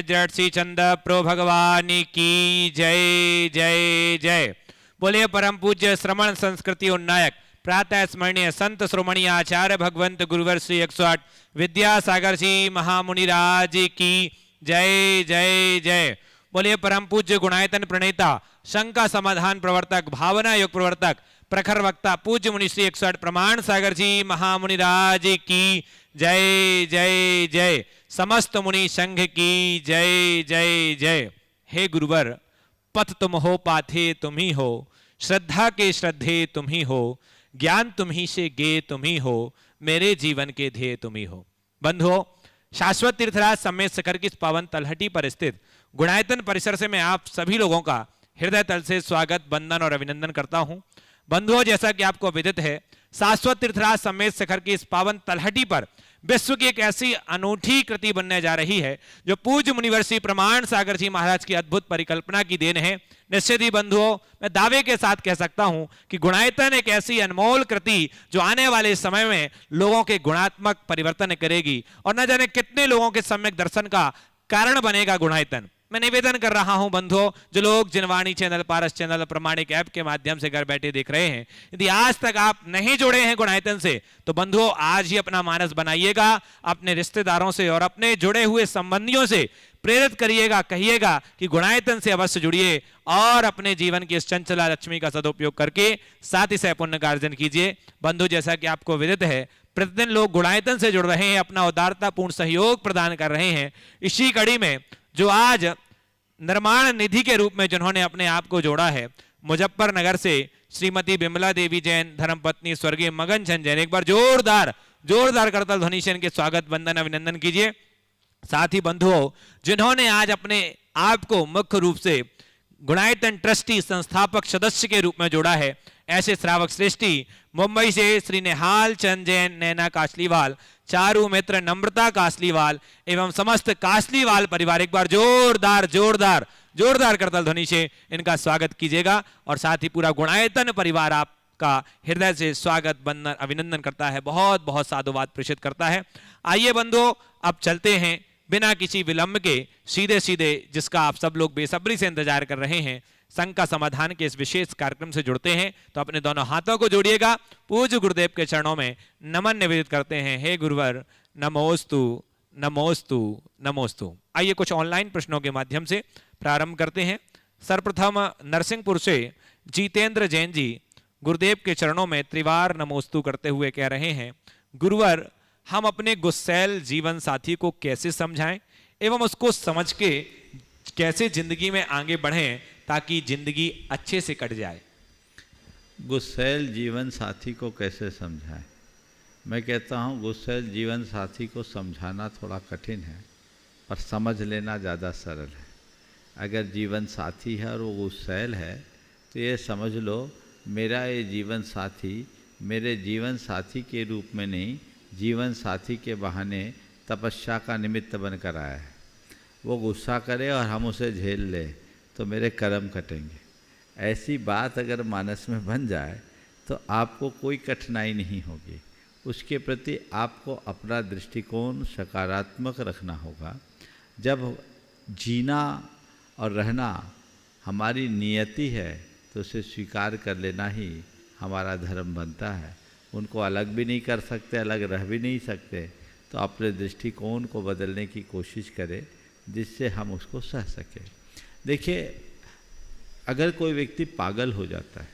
Jersey चंद pro भगवान की जय जय जय। बोलिए परम पूज्य श्रमण संस्कृति उन्नायक प्रातः स्मरणीय संत श्रोमणी आचार्य भगवंत गुरुवर श्री 108 विद्यासागर जी महामुनिराज की जय जय जय। बोलिए परम पूज्य गुणायतन प्रणेता शंका समाधान प्रवर्तक भावना योग प्रवर्तक प्रखर वक्ता पूज्य मुनि श्री 108 प्रमाण सागर जी महामुनिराज की जय जय जय। समस्त मुनि संघ की जय जय जय। हे गुरुवर, पथ तुम हो, पाथे तुम ही हो, श्रद्धा के श्रद्धे तुम ही हो, ज्ञान तुम ही से गे तुम ही हो, मेरे जीवन के ध्येय तुम ही हो। बंधुओं, शाश्वत तीर्थराज समेत शिखर की इस पावन तलहटी पर स्थित गुणायतन परिसर से मैं आप सभी लोगों का हृदय तल से स्वागत, वंदन और अभिनंदन करता हूं। बंधुओं, जैसा कि आपको विदित है, शाश्वत तीर्थराज समेत शिखर की इस पावन तलहटी पर विश्व की एक ऐसी अनूठी कृति बनने जा रही है जो पूज्य मुनिवर श्री प्रमाण सागर जी महाराज की अद्भुत परिकल्पना की देन है। निश्चित ही बंधुओं, मैं दावे के साथ कह सकता हूं कि गुणायतन एक ऐसी अनमोल कृति जो आने वाले समय में लोगों के गुणात्मक परिवर्तन करेगी और न जाने कितने लोगों के सम्यक दर्शन का कारण बनेगा गुणायतन। मैं निवेदन कर रहा हूं बंधुओं, जो लोग जिनवाणी चैनल, पारस चैनल, प्रमाणिक ऐप के माध्यम से घर बैठे देख रहे हैं, यदि आज तक आप नहीं जुड़े हैं गुणायतन से, तो बंधुओं आज ही अपना मानस बनाइएगा, अपने रिश्तेदारों से और अपने जुड़े हुए संबंधियों से प्रेरित करिएगा, कहिएगा कि गुणायतन से अवश्य जुड़िए और अपने जीवन की इस चंचला लक्ष्मी का सदुपयोग करके साथ ही सह पुण्य का अर्जन कीजिए। बंधु, जैसा कि आपको विदित है, प्रतिदिन लोग गुणायतन से जुड़ रहे हैं, अपना उदारतापूर्ण सहयोग प्रदान कर रहे हैं। इसी कड़ी में जो आज निर्माण निधि के रूप में जिन्होंने अपने आप को जोड़ा है, मुजफ्फरनगर से श्रीमती बिमला देवी जैन, धर्मपत्नी स्वर्गीय मगन चंद जैन, एक बार जोरदार करतल ध्वनि से इनके स्वागत, वंदन, अभिनंदन कीजिए। साथ ही बंधुओं, जिन्होंने आज अपने आप को मुख्य रूप से गुणायतन ट्रस्टी संस्थापक सदस्य के रूप में जोड़ा है, ऐसे श्रावक श्रेष्ठी मुंबई से श्री निहाल चंद जैन, नैना कासलीवाल, चारू मित्र, नम्रता कासलीवाल एवं समस्त कासलीवाल परिवार, एक बार जोरदार करतल ध्वनि से इनका स्वागत कीजिएगा। और साथ ही पूरा गुणायतन परिवार आपका हृदय से स्वागत, वंदन, अभिनंदन करता है, बहुत बहुत साधुवाद प्रेषित करता है। आइए बंधुओं, अब चलते हैं बिना किसी विलंब के सीधे सीधे, जिसका आप सब लोग बेसब्री से इंतजार कर रहे हैं, शंका समाधान के इस विशेष कार्यक्रम से जुड़ते हैं। तो अपने दोनों हाथों को जोड़िएगा, पूज्य गुरुदेव के चरणों में नमन निवेदित करते हैं। हे गुरुवर, नमोस्तु नमोस्तु नमोस्तु। आइए कुछ ऑनलाइन प्रश्नों के माध्यम से प्रारंभ करते हैं। सर्वप्रथम नरसिंहपुर से जितेंद्र जैन जी गुरुदेव के चरणों में त्रिवार नमोस्तु करते हुए कह रहे हैं, गुरुवर, हम अपने गुस्सैल जीवन साथी को कैसे समझाएं एवं उसको समझ के कैसे जिंदगी में आगे बढ़ें ताकि जिंदगी अच्छे से कट जाए। गुस्सैल जीवन साथी को कैसे समझाएं? मैं कहता हूँ गुस्सैल जीवन साथी को समझाना थोड़ा कठिन है, पर समझ लेना ज़्यादा सरल है। अगर जीवन साथी है और वो गुस्सैल है, तो ये समझ लो मेरा ये जीवन साथी मेरे जीवन साथी के रूप में नहीं, जीवन साथी के बहाने तपस्या का निमित्त बनकर आया है। वो गुस्सा करे और हम उसे झेल ले तो मेरे कर्म कटेंगे। ऐसी बात अगर मानस में बन जाए तो आपको कोई कठिनाई नहीं होगी। उसके प्रति आपको अपना दृष्टिकोण सकारात्मक रखना होगा। जब जीना और रहना हमारी नियति है तो उसे स्वीकार कर लेना ही हमारा धर्म बनता है। उनको अलग भी नहीं कर सकते, अलग रह भी नहीं सकते, तो अपने दृष्टिकोण को बदलने की कोशिश करें जिससे हम उसको सह सकें। देखिए, अगर कोई व्यक्ति पागल हो जाता है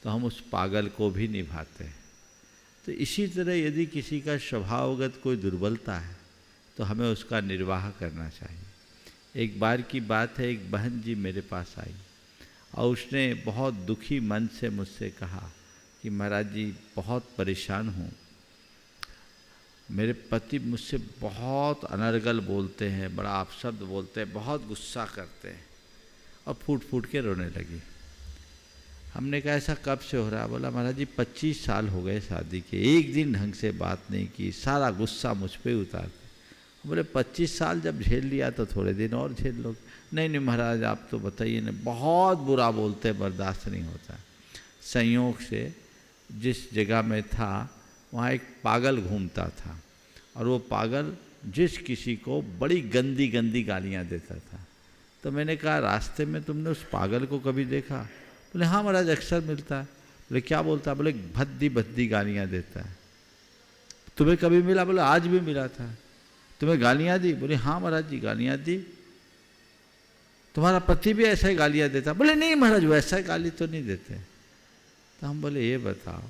तो हम उस पागल को भी निभाते हैं। तो इसी तरह यदि किसी का स्वभावगत कोई दुर्बलता है तो हमें उसका निर्वाह करना चाहिए। एक बार की बात है, एक बहन जी मेरे पास आई और उसने बहुत दुखी मन से मुझसे कहा कि महाराज जी, बहुत परेशान हूँ, मेरे पति मुझसे बहुत अनर्गल बोलते हैं, बड़ा अपशब्द बोलते हैं, बहुत गुस्सा करते हैं, और फूट फूट के रोने लगी। हमने कहा ऐसा कब से हो रहा है? बोला महाराज जी 25 साल हो गए शादी के, एक दिन ढंग से बात नहीं की, सारा गुस्सा मुझ पे उतारते। बोले 25 साल जब झेल लिया तो थोड़े दिन और झेल लो। नहीं नहीं महाराज आप तो बताइए ना, बहुत बुरा बोलते, बर्दाश्त नहीं होता। संयोग से जिस जगह में था वहाँ एक पागल घूमता था और वो पागल जिस किसी को बड़ी गंदी गंदी गालियाँ देता था। तो मैंने कहा रास्ते में तुमने उस पागल को कभी देखा? बोले हाँ महाराज अक्सर मिलता है। बोले क्या बोलता है? बोले भद्दी भद्दी गालियाँ देता है। तुम्हें कभी मिला? बोले आज भी मिला था। तुम्हें गालियाँ दी? बोले हाँ महाराज जी गालियाँ दी। तुम्हारा पति भी ऐसा ही गालियाँ देता? बोले नहीं महाराज वैसा गाली तो नहीं देते। तो हम बोले ये बताओ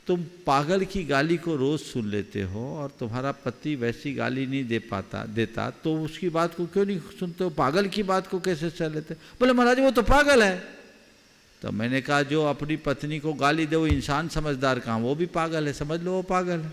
तुम पागल की गाली को रोज सुन लेते हो और तुम्हारा पति वैसी गाली नहीं देता तो उसकी बात को क्यों नहीं सुनते हो? पागल की बात को कैसे सह लेते? बोले महाराज वो तो पागल है। तो मैंने कहा जो अपनी पत्नी को गाली दे वो इंसान समझदार कहाँ? वो भी पागल है। समझ लो वो पागल है,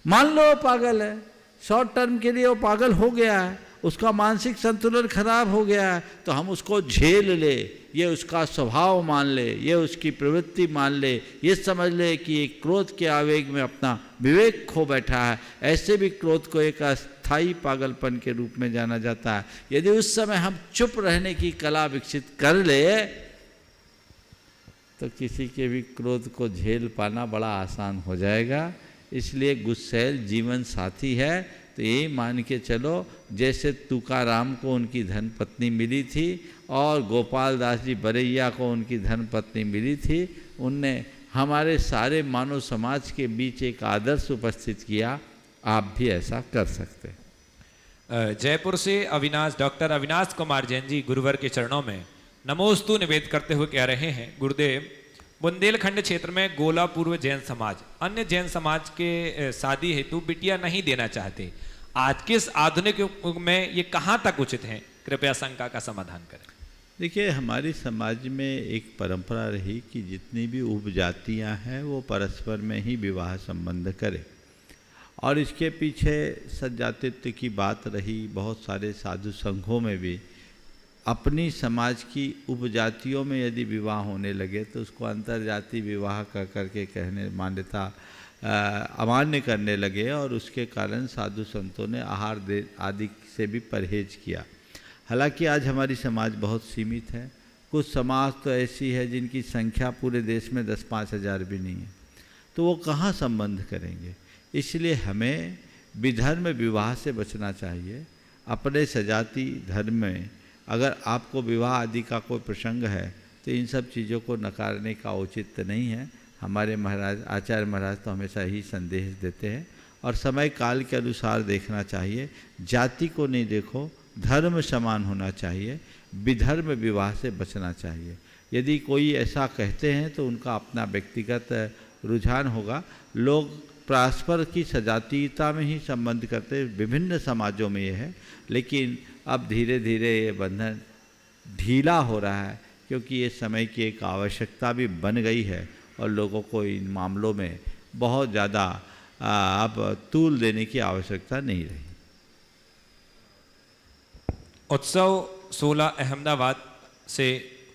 मान लो वो पागल है। शॉर्ट टर्म के लिए वो पागल हो गया है, उसका मानसिक संतुलन खराब हो गया है, तो हम उसको झेल ले, ये उसका स्वभाव मान ले, ये उसकी प्रवृत्ति मान ले, ये समझ ले कि ये क्रोध के आवेग में अपना विवेक खो बैठा है। ऐसे भी क्रोध को एक अस्थायी पागलपन के रूप में जाना जाता है। यदि उस समय हम चुप रहने की कला विकसित कर ले तो किसी के भी क्रोध को झेल पाना बड़ा आसान हो जाएगा। इसलिए गुस्सैल जीवन साथी है तो यही मान के चलो जैसे तुकाराम को उनकी धन पत्नी मिली थी और गोपाल दास जी बरैया को उनकी धन पत्नी मिली थी, उनने हमारे सारे मानव समाज के बीच एक आदर्श उपस्थित किया। आप भी ऐसा कर सकते। जयपुर से डॉक्टर अविनाश कुमार जैन जी गुरुवर के चरणों में नमोस्तु निवेद करते हुए कह रहे हैं, गुरुदेव बुंदेलखंड क्षेत्र में गोला पूर्व जैन समाज अन्य जैन समाज के शादी हेतु बिटिया नहीं देना चाहते। आज के इस आधुनिक युग में ये कहाँ तक उचित है? कृपया शंका का समाधान करें। देखिए हमारी समाज में एक परंपरा रही कि जितनी भी उपजातियां हैं वो परस्पर में ही विवाह संबंध करें और इसके पीछे सज्जातित्व की बात रही। बहुत सारे साधु संघों में भी अपनी समाज की उपजातियों में यदि विवाह होने लगे तो उसको अंतर्जातीय विवाह कर करके कहने मान्यता अमान्य करने लगे और उसके कारण साधु संतों ने आहार आदि से भी परहेज किया। हालांकि आज हमारी समाज बहुत सीमित है। कुछ समाज तो ऐसी है जिनकी संख्या पूरे देश में 10-5 हज़ार भी नहीं है, तो वो कहाँ संबंध करेंगे? इसलिए हमें विधर्म विवाह से बचना चाहिए। अपने सजाति धर्म में अगर आपको विवाह आदि का कोई प्रसंग है तो इन सब चीज़ों को नकारने का औचित्य नहीं है। हमारे महाराज आचार्य महाराज तो हमेशा ही संदेश देते हैं और समय काल के अनुसार देखना चाहिए। जाति को नहीं देखो, धर्म समान होना चाहिए। विधर्म विवाह से बचना चाहिए। यदि कोई ऐसा कहते हैं तो उनका अपना व्यक्तिगत रुझान होगा। लोग परस्पर की सजातीयता में ही संबंध करते, विभिन्न समाजों में ये है, लेकिन अब धीरे धीरे ये बंधन ढीला हो रहा है क्योंकि ये समय की एक आवश्यकता भी बन गई है और लोगों को इन मामलों में बहुत ज़्यादा अब तूल देने की आवश्यकता नहीं रही। उत्सव 16 अहमदाबाद से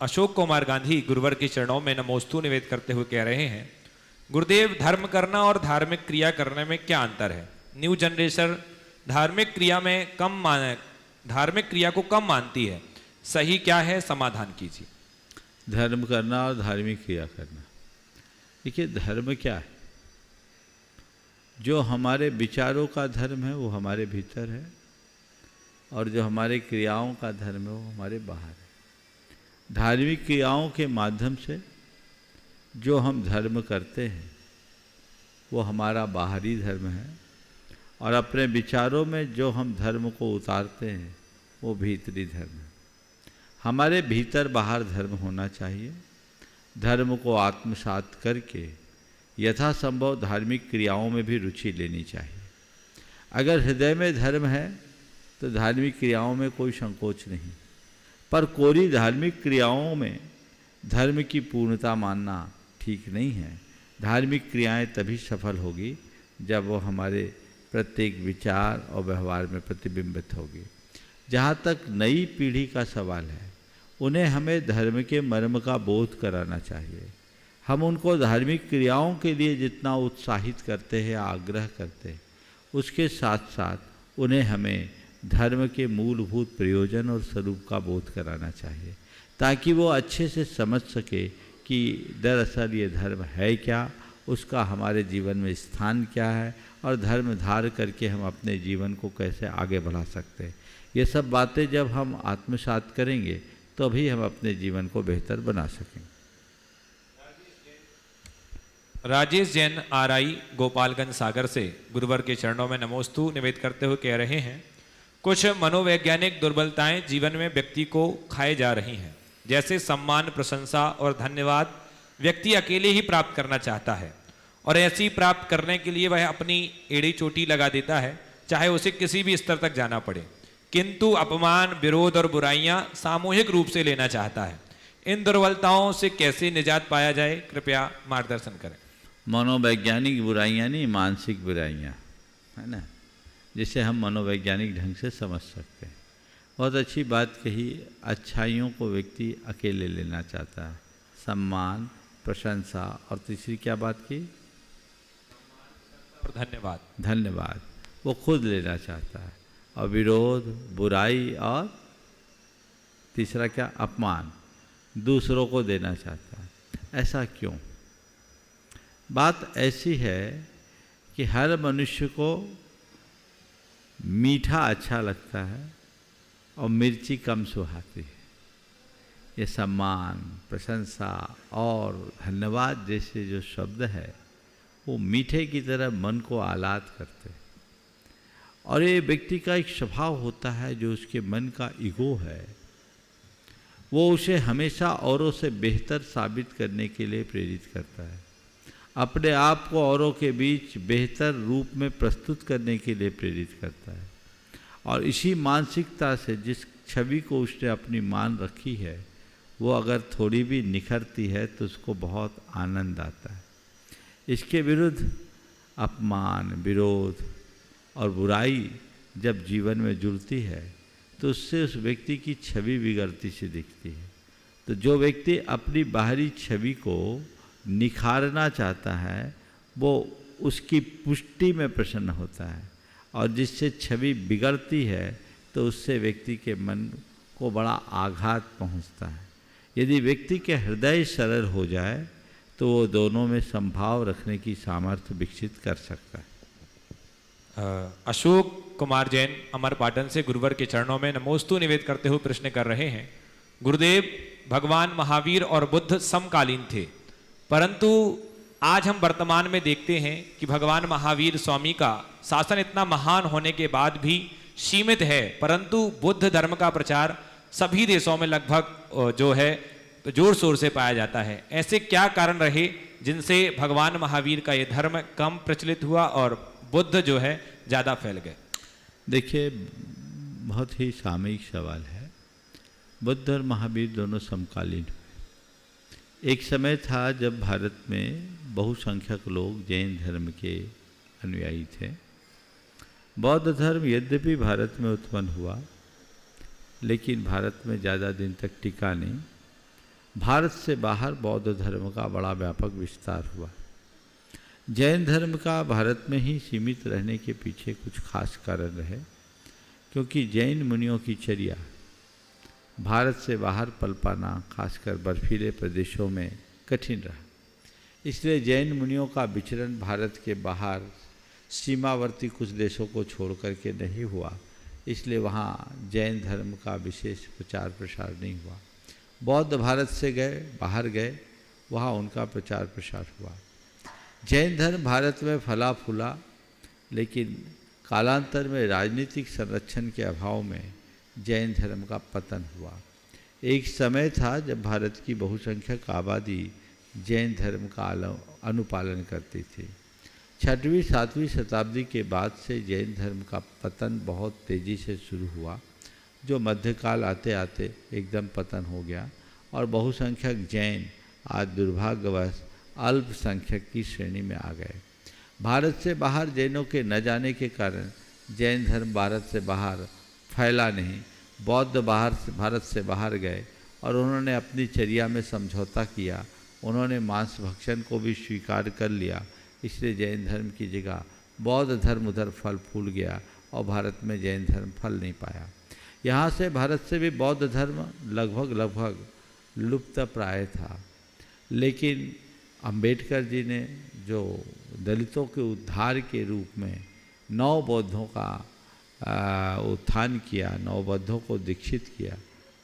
अशोक कुमार गांधी गुरुवर के चरणों में नमोस्तु निवेद करते हुए कह रहे हैं, गुरुदेव धर्म करना और धार्मिक क्रिया करने में क्या अंतर है? न्यू जनरेशन धार्मिक क्रिया को कम मानती है, सही क्या है? समाधान कीजिए। धर्म करना और धार्मिक क्रिया करना, देखिए धर्म क्या है? जो हमारे विचारों का धर्म है वो हमारे भीतर है और जो हमारे क्रियाओं का धर्म है वो हमारे बाहर है। धार्मिक क्रियाओं के माध्यम से जो हम धर्म करते हैं वो हमारा बाहरी धर्म है और अपने विचारों में जो हम धर्म को उतारते हैं वो भीतरी धर्म है। हमारे भीतर बाहर धर्म होना चाहिए। धर्म को आत्मसात करके यथासंभव धार्मिक क्रियाओं में भी रुचि लेनी चाहिए। अगर हृदय में धर्म है तो धार्मिक क्रियाओं में कोई संकोच नहीं, पर कोरी धार्मिक क्रियाओं में धर्म की पूर्णता मानना ठीक नहीं है। धार्मिक क्रियाएं तभी सफल होगी जब वो हमारे प्रत्येक विचार और व्यवहार में प्रतिबिंबित होगी। जहाँ तक नई पीढ़ी का सवाल है, उन्हें हमें धर्म के मर्म का बोध कराना चाहिए। हम उनको धार्मिक क्रियाओं के लिए जितना उत्साहित करते हैं, आग्रह करते हैं, उसके साथ साथ उन्हें हमें धर्म के मूलभूत प्रयोजन और स्वरूप का बोध कराना चाहिए ताकि वो अच्छे से समझ सके कि दरअसल ये धर्म है क्या उसका हमारे जीवन में स्थान क्या है और धर्म धार करके हम अपने जीवन को कैसे आगे बढ़ा सकते हैं। ये सब बातें जब हम आत्मसात करेंगे तो भी हम अपने जीवन को बेहतर बना सकेंगे। राजेश जैन आरआई गोपालगंज सागर से गुरुवर के चरणों में नमोस्तु निवेद करते हुए कह रहे हैं, कुछ मनोवैज्ञानिक दुर्बलताएं जीवन में व्यक्ति को खाए जा रही हैं, जैसे सम्मान, प्रशंसा और धन्यवाद व्यक्ति अकेले ही प्राप्त करना चाहता है और ऐसी प्राप्त करने के लिए वह अपनी एड़ी चोटी लगा देता है, चाहे उसे किसी भी स्तर तक जाना पड़े, किंतु अपमान, विरोध और बुराइयां सामूहिक रूप से लेना चाहता है। इन दुर्बलताओं से कैसे निजात पाया जाए, कृपया मार्गदर्शन करें। मनोवैज्ञानिक बुराइयाँ नहीं, मानसिक बुराइयाँ, है ना, जिसे हम मनोवैज्ञानिक ढंग से समझ सकते हैं। बहुत अच्छी बात कही। अच्छाइयों को व्यक्ति अकेले लेना चाहता है, सम्मान, प्रशंसा और तीसरी क्या बात की? और धन्यवाद। धन्यवाद वो खुद लेना चाहता है, और विरोध, बुराई और तीसरा क्या? अपमान दूसरों को देना चाहता है। ऐसा क्यों? बात ऐसी है कि हर मनुष्य को मीठा अच्छा लगता है और मिर्ची कम सुहाती है। ये सम्मान, प्रशंसा और धन्यवाद जैसे जो शब्द है वो मीठे की तरह मन को आह्लाद करते हैं, और ये व्यक्ति का एक स्वभाव होता है, जो उसके मन का ईगो है, वो उसे हमेशा औरों से बेहतर साबित करने के लिए प्रेरित करता है, अपने आप को औरों के बीच बेहतर रूप में प्रस्तुत करने के लिए प्रेरित करता है। और इसी मानसिकता से जिस छवि को उसने अपनी मान रखी है, वो अगर थोड़ी भी निखरती है तो उसको बहुत आनंद आता है। इसके विरुद्ध अपमान, विरोध और बुराई जब जीवन में जुड़ती है तो उससे उस व्यक्ति की छवि बिगड़ती सी दिखती है। तो जो व्यक्ति अपनी बाहरी छवि को निखारना चाहता है वो उसकी पुष्टि में प्रसन्न होता है, और जिससे छवि बिगड़ती है तो उससे व्यक्ति के मन को बड़ा आघात पहुंचता है। यदि व्यक्ति के हृदय सरल हो जाए तो वो दोनों में संभाव रखने की सामर्थ्य विकसित कर सकता है। अशोक कुमार जैन अमरपाटन से गुरुवर के चरणों में नमोस्तु निवेद करते हुए प्रश्न कर रहे हैं, गुरुदेव, भगवान महावीर और बुद्ध समकालीन थे, परंतु आज हम वर्तमान में देखते हैं कि भगवान महावीर स्वामी का शासन इतना महान होने के बाद भी सीमित है, परंतु बुद्ध धर्म का प्रचार सभी देशों में लगभग जो है जोर शोर से पाया जाता है। ऐसे क्या कारण रहे जिनसे भगवान महावीर का ये धर्म कम प्रचलित हुआ और बुद्ध जो है ज़्यादा फैल गए? देखिए, बहुत ही सामयिक सवाल है। बुद्ध और महावीर दोनों समकालीन हुए। एक समय था जब भारत में बहुसंख्यक लोग जैन धर्म के अनुयायी थे। बौद्ध धर्म यद्यपि भारत में उत्पन्न हुआ, लेकिन भारत में ज़्यादा दिन तक टिका नहीं। भारत से बाहर बौद्ध धर्म का बड़ा व्यापक विस्तार हुआ। जैन धर्म का भारत में ही सीमित रहने के पीछे कुछ खास कारण रहे, क्योंकि जैन मुनियों की चर्या भारत से बाहर पल पाना, खासकर बर्फीले प्रदेशों में कठिन रहा। इसलिए जैन मुनियों का विचरण भारत के बाहर सीमावर्ती कुछ देशों को छोड़ करके नहीं हुआ, इसलिए वहाँ जैन धर्म का विशेष प्रचार प्रसार नहीं हुआ। बौद्ध भारत से गए, बाहर गए, वहाँ उनका प्रचार प्रसार हुआ। जैन धर्म भारत में फला फूला, लेकिन कालांतर में राजनीतिक संरक्षण के अभाव में जैन धर्म का पतन हुआ। एक समय था जब भारत की बहुसंख्यक आबादी जैन धर्म का अनुपालन करती थी। 6वीं 7वीं शताब्दी के बाद से जैन धर्म का पतन बहुत तेज़ी से शुरू हुआ, जो मध्यकाल आते आते एकदम पतन हो गया और बहुसंख्यक जैन आज दुर्भाग्यवश अल्पसंख्यक की श्रेणी में आ गए। भारत से बाहर जैनों के न जाने के कारण जैन धर्म भारत से बाहर फैला नहीं। बौद्ध भारत से बाहर गए और उन्होंने अपनी चर्या में समझौता किया, उन्होंने मांस भक्षण को भी स्वीकार कर लिया। इसलिए जैन धर्म की जगह बौद्ध धर्म उधर फल फूल गया और भारत में जैन धर्म फल नहीं पाया। यहाँ से भारत से भी बौद्ध धर्म लगभग लुप्त प्राय था, लेकिन अंबेडकर जी ने जो दलितों के उद्धार के रूप में 9 बौद्धों का उत्थान किया, 9 बौद्धों को दीक्षित किया,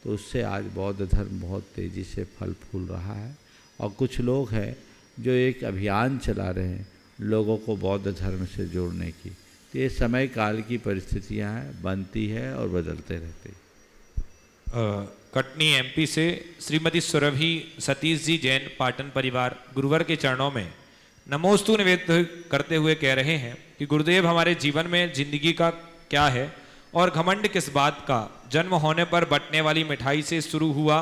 तो उससे आज बौद्ध धर्म बहुत तेज़ी से फल फूल रहा है। और कुछ लोग हैं जो एक अभियान चला रहे हैं लोगों को बौद्ध धर्म से जोड़ने की। तो ये समय काल की परिस्थितियां हैं, बनती है और बदलते रहते हैं। कटनी एमपी से श्रीमती सुरभि सतीश जी जैन पाटन परिवार गुरुवर के चरणों में नमोस्तु निवेदित करते हुए कह रहे हैं कि गुरुदेव हमारे जीवन में जिंदगी का क्या है और घमंड किस बात का। जन्म होने पर बंटने वाली मिठाई से शुरू हुआ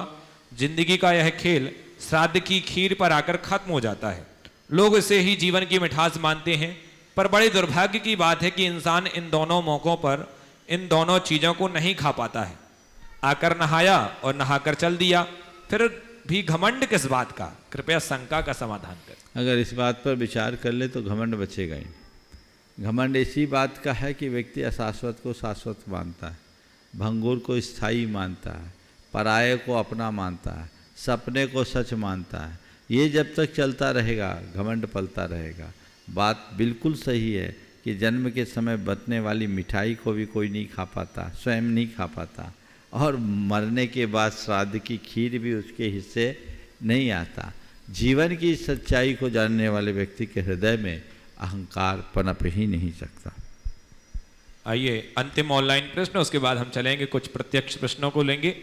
जिंदगी का यह खेल श्राद्ध की खीर पर आकर खत्म हो जाता है। लोग इसे ही जीवन की मिठास मानते हैं, पर बड़े दुर्भाग्य की बात है कि इंसान इन दोनों मौकों पर इन दोनों चीज़ों को नहीं खा पाता है। आकर नहाया और नहाकर चल दिया, फिर भी घमंड किस बात का। कृपया शंका का समाधान करें। अगर इस बात पर विचार कर ले तो घमंड बचेगा ही। घमंड इसी बात का है कि व्यक्ति अशाश्वत को शाश्वत मानता है, भंगुर को स्थायी मानता है, पराये को अपना मानता है, सपने को सच मानता है। ये जब तक चलता रहेगा घमंड पलता रहेगा। बात बिल्कुल सही है कि जन्म के समय बंटने वाली मिठाई को भी कोई नहीं खा पाता, स्वयं नहीं खा पाता, और मरने के बाद श्राद्ध की खीर भी उसके हिस्से नहीं आता। जीवन की सच्चाई को जानने वाले व्यक्ति के हृदय में अहंकार पनप ही नहीं सकता। आइए अंतिम ऑनलाइन प्रश्न, उसके बाद हम चलेंगे कुछ प्रत्यक्ष प्रश्नों को लेंगे।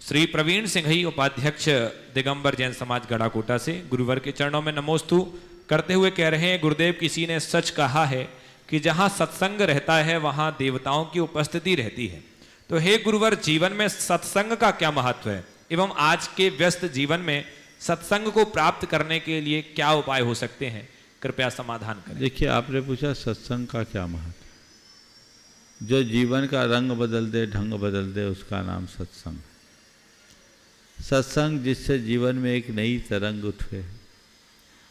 श्री प्रवीण सिंघई उपाध्यक्ष दिगंबर जैन समाज गढ़ाकोटा से गुरुवर के चरणों में नमोस्तु करते हुए कह रहे हैं, गुरुदेव किसी ने सच कहा है कि जहाँ सत्संग रहता है वहाँ देवताओं की उपस्थिति रहती है। तो हे गुरुवर, जीवन में सत्संग का क्या महत्व है एवं आज के व्यस्त जीवन में सत्संग को प्राप्त करने के लिए क्या उपाय हो सकते हैं, कृपया समाधान करें। देखिए, आपने पूछा सत्संग का क्या महत्व। जो जीवन का रंग बदल दे, ढंग बदल दे, उसका नाम सत्संग। सत्संग जिससे जीवन में एक नई तरंग उठे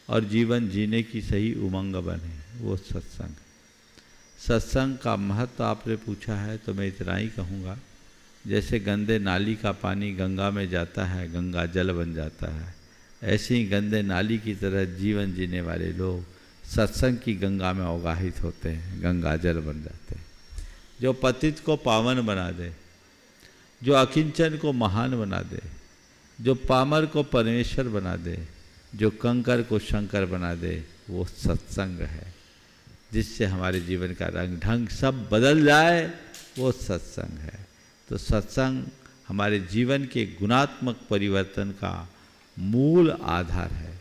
और जीवन जीने की सही उमंग बने, वो सत्संग। सत्संग का महत्व आपने पूछा है तो मैं इतना ही कहूँगा, जैसे गंदे नाली का पानी गंगा में जाता है, गंगा जल बन जाता है, ऐसे ही गंदे नाली की तरह जीवन जीने वाले लोग सत्संग की गंगा में अवगाहित होते हैं, गंगा जल बन जाते हैं। जो पतित को पावन बना दे, जो अकिंचन को महान बना दे, जो पामर को परमेश्वर बना दे, जो कंकर को शंकर बना दे, वो सत्संग है। जिससे हमारे जीवन का रंग ढंग सब बदल जाए, वो सत्संग है। तो सत्संग हमारे जीवन के गुणात्मक परिवर्तन का मूल आधार है।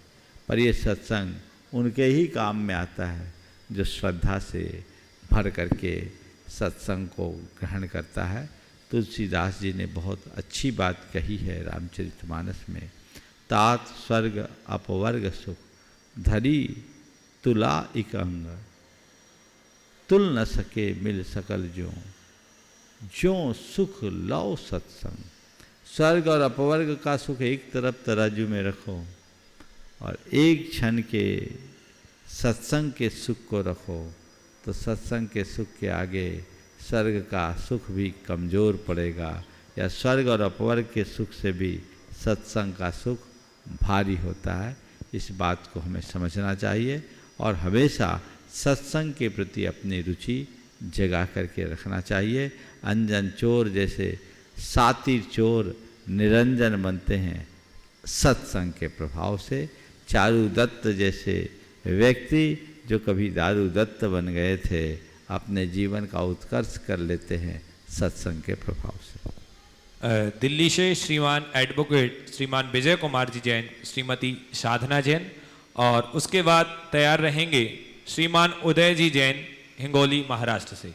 पर ये सत्संग उनके ही काम में आता है जो श्रद्धा से भर करके सत्संग को ग्रहण करता है। तुलसीदास जी ने बहुत अच्छी बात कही है रामचरितमानस में, तात स्वर्ग अपवर्ग सुख धरी तुला इक अंग, तुल न सके मिल सकल ज्यों सुख लो सत्संग। स्वर्ग और अपवर्ग का सुख एक तरफ तराजू में रखो और एक क्षण के सत्संग के सुख को रखो, तो सत्संग के सुख के आगे स्वर्ग का सुख भी कमज़ोर पड़ेगा, या स्वर्ग और अपवर्ग के सुख से भी सत्संग का सुख भारी होता है। इस बात को हमें समझना चाहिए और हमेशा सत्संग के प्रति अपनी रुचि जगा करके रखना चाहिए। अंजन चोर जैसे सातिर चोर निरंजन बनते हैं सत्संग के प्रभाव से। चारू दत्त जैसे व्यक्ति जो कभी दारू दत्त बन गए थे, अपने जीवन का उत्कर्ष कर लेते हैं सत्संग के प्रभाव से। दिल्ली से श्रीमान एडवोकेट श्रीमान विजय कुमार जी जैन, श्रीमती साधना जैन, और उसके बाद तैयार रहेंगे श्रीमान उदय जी जैन, हिंगोली महाराष्ट्र से।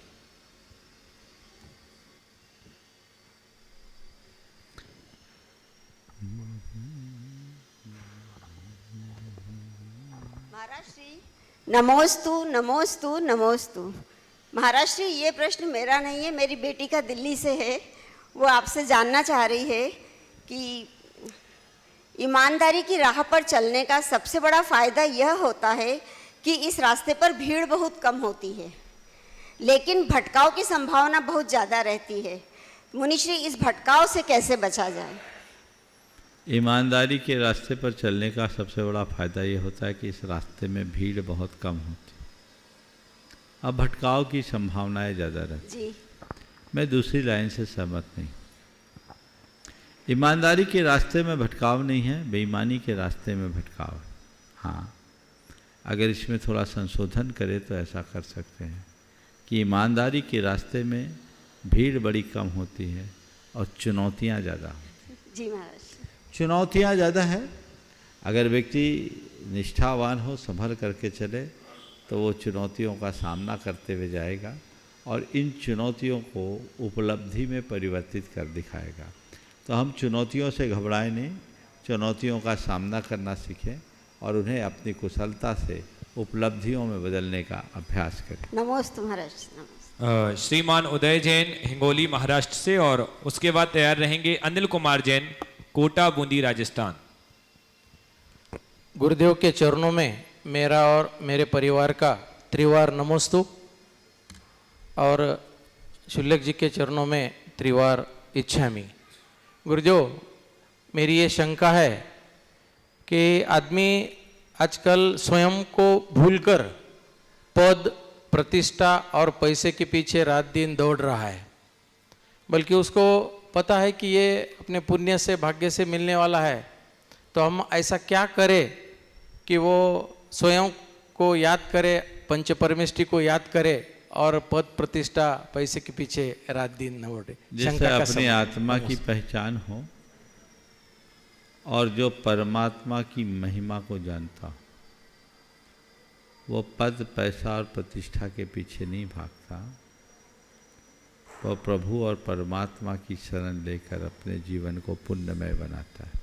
महाराज श्री नमोस्तु नमोस्तु नमोस्तु। महाराज श्री, ये प्रश्न मेरा नहीं है, मेरी बेटी का दिल्ली से है। वो आपसे जानना चाह रही है कि ईमानदारी की राह पर चलने का सबसे बड़ा फायदा यह होता है कि इस रास्ते पर भीड़ बहुत कम होती है, लेकिन भटकाव की संभावना बहुत ज़्यादा रहती है। मुनिश्री, इस भटकाव से कैसे बचा जाए? ईमानदारी के रास्ते पर चलने का सबसे बड़ा फ़ायदा ये होता है कि इस रास्ते में भीड़ बहुत कम होती है, अब भटकाव की संभावनाएं ज़्यादा रहती। जी मैं दूसरी लाइन से सहमत नहीं। ईमानदारी के रास्ते में भटकाव नहीं है, बेईमानी के रास्ते में भटकाव है। हाँ, अगर इसमें थोड़ा संशोधन करें तो ऐसा कर सकते हैं कि ईमानदारी के रास्ते में भीड़ बड़ी कम होती है और चुनौतियाँ ज़्यादा होती हैं। जी महाराज। चुनौतियाँ ज़्यादा है। अगर व्यक्ति निष्ठावान हो, संभल करके चले, तो वो चुनौतियों का सामना करते हुए जाएगा और इन चुनौतियों को उपलब्धि में परिवर्तित कर दिखाएगा। तो हम चुनौतियों से घबराएं नहीं, चुनौतियों का सामना करना सीखें और उन्हें अपनी कुशलता से उपलब्धियों में बदलने का अभ्यास करें। नमोस्तु महाराज। नमस्ते। श्रीमान उदय जैन हिंगोली महाराष्ट्र से, और उसके बाद तैयार रहेंगे अनिल कुमार जैन कोटा बूंदी राजस्थान। गुरुदेव के चरणों में मेरा और मेरे परिवार का त्रिवार नमोस्तु, और शुल्लक जी के चरणों में त्रिवार इच्छामि। गुरुदेव, मेरी ये शंका है कि आदमी आजकल स्वयं को भूलकर पद, प्रतिष्ठा और पैसे के पीछे रात दिन दौड़ रहा है, बल्कि उसको पता है कि ये अपने पुण्य से, भाग्य से मिलने वाला है। तो हम ऐसा क्या करें कि वो स्वयं को याद करे, पंच परमेष्टि को याद करे और पद, प्रतिष्ठा, पैसे के पीछे रात दिन न दौड़े। जिससे अपनी आत्मा की पहचान हो और जो परमात्मा की महिमा को जानता हो, वो पद, पैसा और प्रतिष्ठा के पीछे नहीं भागता, वो प्रभु और परमात्मा की शरण लेकर अपने जीवन को पुण्यमय बनाता है।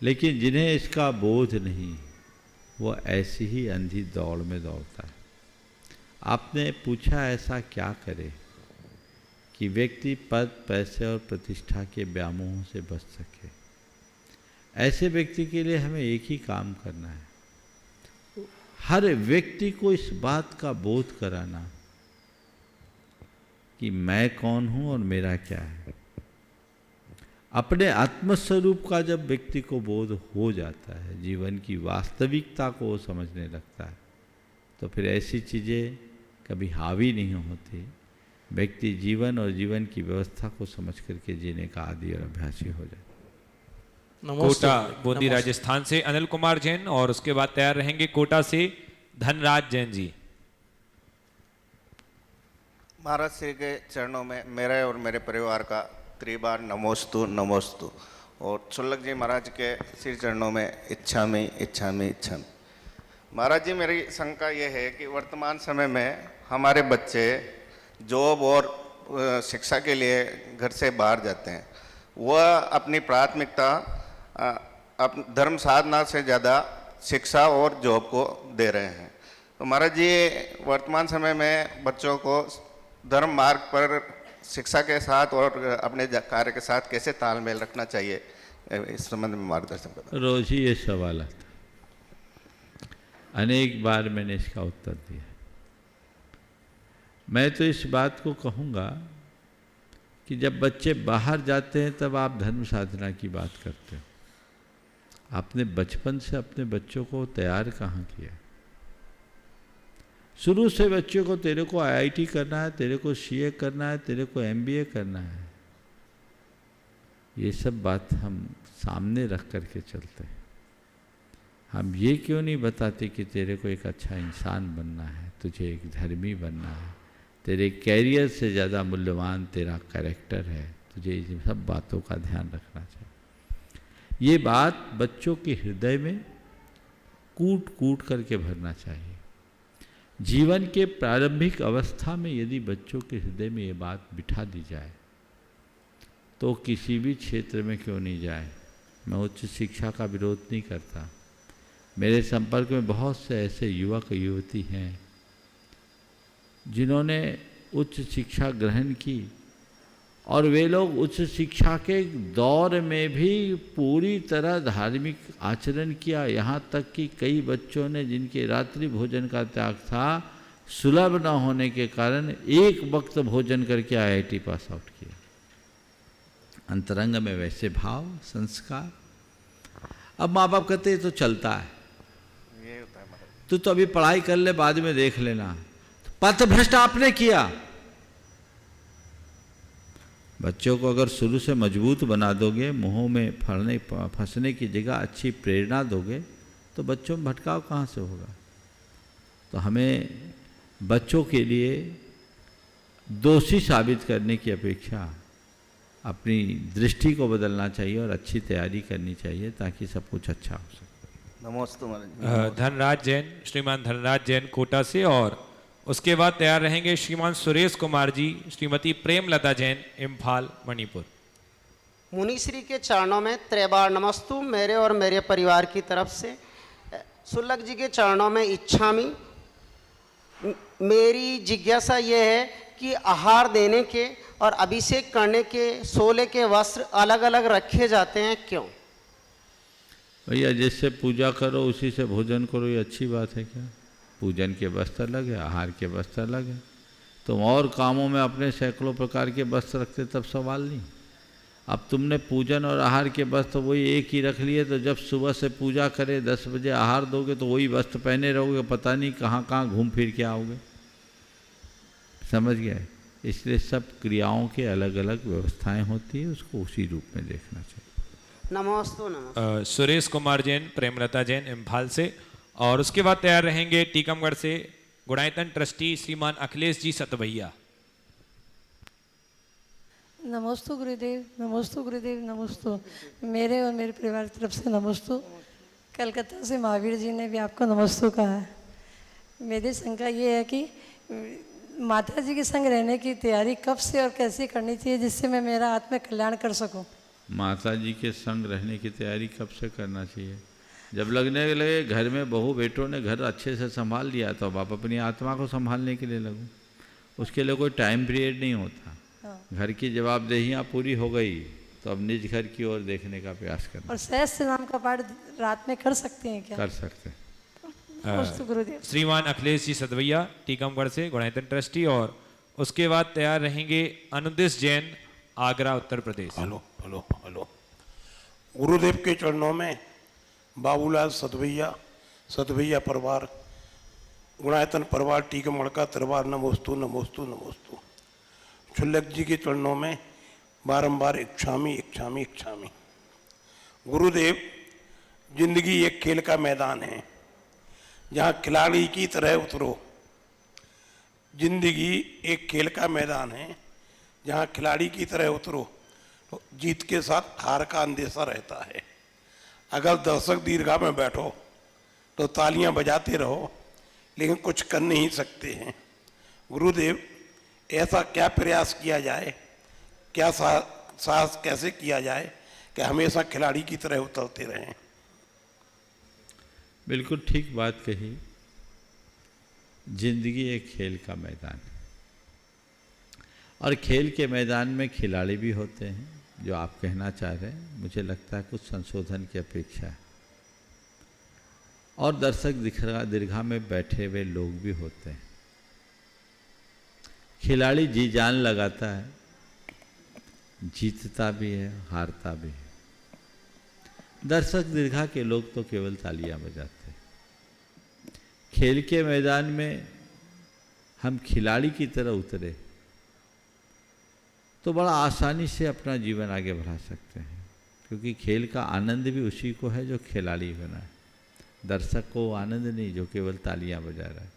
लेकिन जिन्हें इसका बोध नहीं, वो ऐसी ही अंधी दौड़ में दौड़ता है। आपने पूछा ऐसा क्या करे कि व्यक्ति पद, पैसे और प्रतिष्ठा के व्यामोहों से बच सके। ऐसे व्यक्ति के लिए हमें एक ही काम करना है, हर व्यक्ति को इस बात का बोध कराना कि मैं कौन हूँ और मेरा क्या है। अपने आत्मस्वरूप का जब व्यक्ति को बोध हो जाता है, जीवन की वास्तविकता को वो समझने लगता है, तो फिर ऐसी चीज़ें कभी हावी नहीं होती। व्यक्ति जीवन और जीवन की व्यवस्था को समझ करके जीने का आदी और अभ्यासी हो जाए। कोटा बूंदी राजस्थान से अनिल कुमार जैन, और उसके बाद तैयार रहेंगे कोटा से धनराज जैन जी। महाराज श्री के चरणों में मेरे और मेरे परिवार का त्रिबार नमोस्तु नमोस्तु, और शुल्लक जी महाराज के श्री चरणों में इच्छामि इच्छामि इच्छामि। महाराज जी, मेरी शंका ये है कि वर्तमान समय में हमारे बच्चे जॉब और शिक्षा के लिए घर से बाहर जाते हैं, वह अपनी प्राथमिकता धर्म साधना से ज़्यादा शिक्षा और जॉब को दे रहे हैं। तो महाराज जी, वर्तमान समय में बच्चों को धर्म मार्ग पर शिक्षा के साथ और अपने कार्य के साथ कैसे तालमेल रखना चाहिए, इस संबंध में मार्गदर्शन करें। रोज ही ये सवाल आता है, अनेक बार मैंने इसका उत्तर दिया। मैं तो इस बात को कहूँगा कि जब बच्चे बाहर जाते हैं तब आप धर्म साधना की बात करते हो। आपने बचपन से अपने बच्चों को तैयार कहाँ किया? शुरू से बच्चों को तेरे को IIT करना है, तेरे को CA करना है, तेरे को MBA करना है, ये सब बात हम सामने रख करके चलते हैं। हम ये क्यों नहीं बताते कि तेरे को एक अच्छा इंसान बनना है, तुझे एक धर्मी बनना है, तेरे कैरियर से ज़्यादा मूल्यवान तेरा कैरेक्टर है, तुझे इन सब बातों का ध्यान रखना चाहिए। ये बात बच्चों के हृदय में कूट कूट करके भरना चाहिए। जीवन के प्रारंभिक अवस्था में यदि बच्चों के हृदय में ये बात बिठा दी जाए तो किसी भी क्षेत्र में क्यों नहीं जाए। मैं उच्च शिक्षा का विरोध नहीं करता, मेरे संपर्क में बहुत से ऐसे युवक युवती हैं जिन्होंने उच्च शिक्षा ग्रहण की और वे लोग उच्च शिक्षा के दौर में भी पूरी तरह धार्मिक आचरण किया। यहाँ तक कि कई बच्चों ने, जिनके रात्रि भोजन का त्याग था, सुलभ न होने के कारण एक वक्त भोजन करके IIT पास आउट किया। अंतरंग में वैसे भाव संस्कार। अब माँ बाप कहते हैं तो चलता है, ये होता है महाराज। तू तो अभी पढ़ाई कर ले, बाद में देख लेना। पथभ्रष्ट आपने किया। बच्चों को अगर शुरू से मजबूत बना दोगे, मुंहों में फंसने की जगह अच्छी प्रेरणा दोगे, तो बच्चों में भटकाव कहाँ से होगा। तो हमें बच्चों के लिए दोषी साबित करने की अपेक्षा अपनी दृष्टि को बदलना चाहिए और अच्छी तैयारी करनी चाहिए, ताकि सब कुछ अच्छा हो सके। नमोस्तु महाराज। धनराज जैन, श्रीमान धनराज जैन कोटा से, और उसके बाद तैयार रहेंगे श्रीमान सुरेश कुमार जी, श्रीमती प्रेमलता जैन, इम्फाल, मणिपुर। मुनिश्री के चरणों में त्रिबार नमस्तु मेरे और मेरे परिवार की तरफ से। सुल्लक जी के चरणों में इच्छामी। मेरी जिज्ञासा ये है कि आहार देने के और अभिषेक करने के सोले के वस्त्र अलग अलग रखे जाते हैं, क्यों? भैया जिससे पूजा करो उसी से भोजन करो, ये अच्छी बात है क्या? पूजन के वस्त्र अलग है, आहार के वस्त्र अलग है। तुम और कामों में अपने सैकड़ों प्रकार के वस्त्र रखते तब सवाल नहीं। अब तुमने पूजन और आहार के वस्त्र वही एक ही रख लिए, तो जब सुबह से पूजा करे 10 बजे आहार दोगे तो वही वस्त्र पहने रहोगे, पता नहीं कहाँ कहाँ घूम फिर के आओगे। समझ गए? इसलिए सब क्रियाओं के अलग अलग व्यवस्थाएं होती है, उसको उसी रूप में देखना चाहिए। नमोस्तु नमस्ते। सुरेश कुमार जैन, प्रेमलता जैन, इम्फाल से, और उसके बाद तैयार रहेंगे टीकमगढ़ से गुणायतन ट्रस्टी श्रीमान अखिलेश जी सतवैया। नमोस्तु गुरुदेव, नमोस्तु गुरुदेव, नमोस्तु। मेरे और मेरे परिवार की तरफ से नमोस्तु। कलकत्ता से महावीर जी ने भी आपको नमोस्तु कहा है। मेरी शंका ये है कि माता जी के संग रहने की तैयारी कब से और कैसे करनी चाहिए, जिससे मैं मेरा आत्म कल्याण कर सकूं। माता जी के संग रहने की तैयारी कब से करना चाहिए? जब लगने लगे घर में बहू बेटों ने घर अच्छे से संभाल लिया, तो अब आप अपनी आत्मा को संभालने के लिए लगो। उसके लिए कोई टाइम पीरियड नहीं होता। घर की जवाबदेहियाँ पूरी हो गई तो अब निज घर की ओर देखने का प्रयास करना। और सहस्त्र नाम का पाठ रात में कर सकते हैं क्या? कर सकते हैं। नमोस्तु गुरुदेव। श्रीमान अखिलेश जी सतवैया, टीकमगढ़ से गुणायतन ट्रस्टी, और उसके बाद तैयार रहेंगे Anudish Jain, Agra, Uttar Pradesh. Hello hello hello. गुरुदेव के चरणों में बाबूलाल सतवैया, सतवैया परिवार, गुणायतन परिवार, टीकमगढ़ का त्रिवार नमोस्तु नमोस्तु नमोस्तु। शुल्लक जी के चरणों में बारंबार इच्छामी इच्छामी इच्छामी। गुरुदेव, जिंदगी एक खेल का मैदान है, जहाँ खिलाड़ी की तरह उतरो। जिंदगी एक खेल का मैदान है, जहाँ खिलाड़ी की तरह उतरो तो जीत के साथ हार का अंदेशा रहता है। अगर दर्शक दीर्घा में बैठो तो तालियां बजाते रहो, लेकिन कुछ कर नहीं सकते हैं। गुरुदेव, ऐसा क्या प्रयास किया जाए, क्या साहस कैसे किया जाए कि हमेशा खिलाड़ी की तरह उतरते रहें? बिल्कुल ठीक बात कही। जिंदगी एक खेल का मैदान है, और खेल के मैदान में खिलाड़ी भी होते हैं। जो आप कहना चाह रहे हैं, मुझे लगता है कुछ संशोधन की अपेक्षा है। और दर्शक दीर्घा में बैठे हुए लोग भी होते हैं। खिलाड़ी जी जान लगाता है, जीतता भी है, हारता भी है। दर्शक दीर्घा के लोग तो केवल तालियां बजाते हैं। खेल के मैदान में हम खिलाड़ी की तरह उतरे तो बड़ा आसानी से अपना जीवन आगे बढ़ा सकते हैं, क्योंकि खेल का आनंद भी उसी को है जो खिलाड़ी बना है। दर्शक को आनंद नहीं जो केवल तालियां बजा रहा है।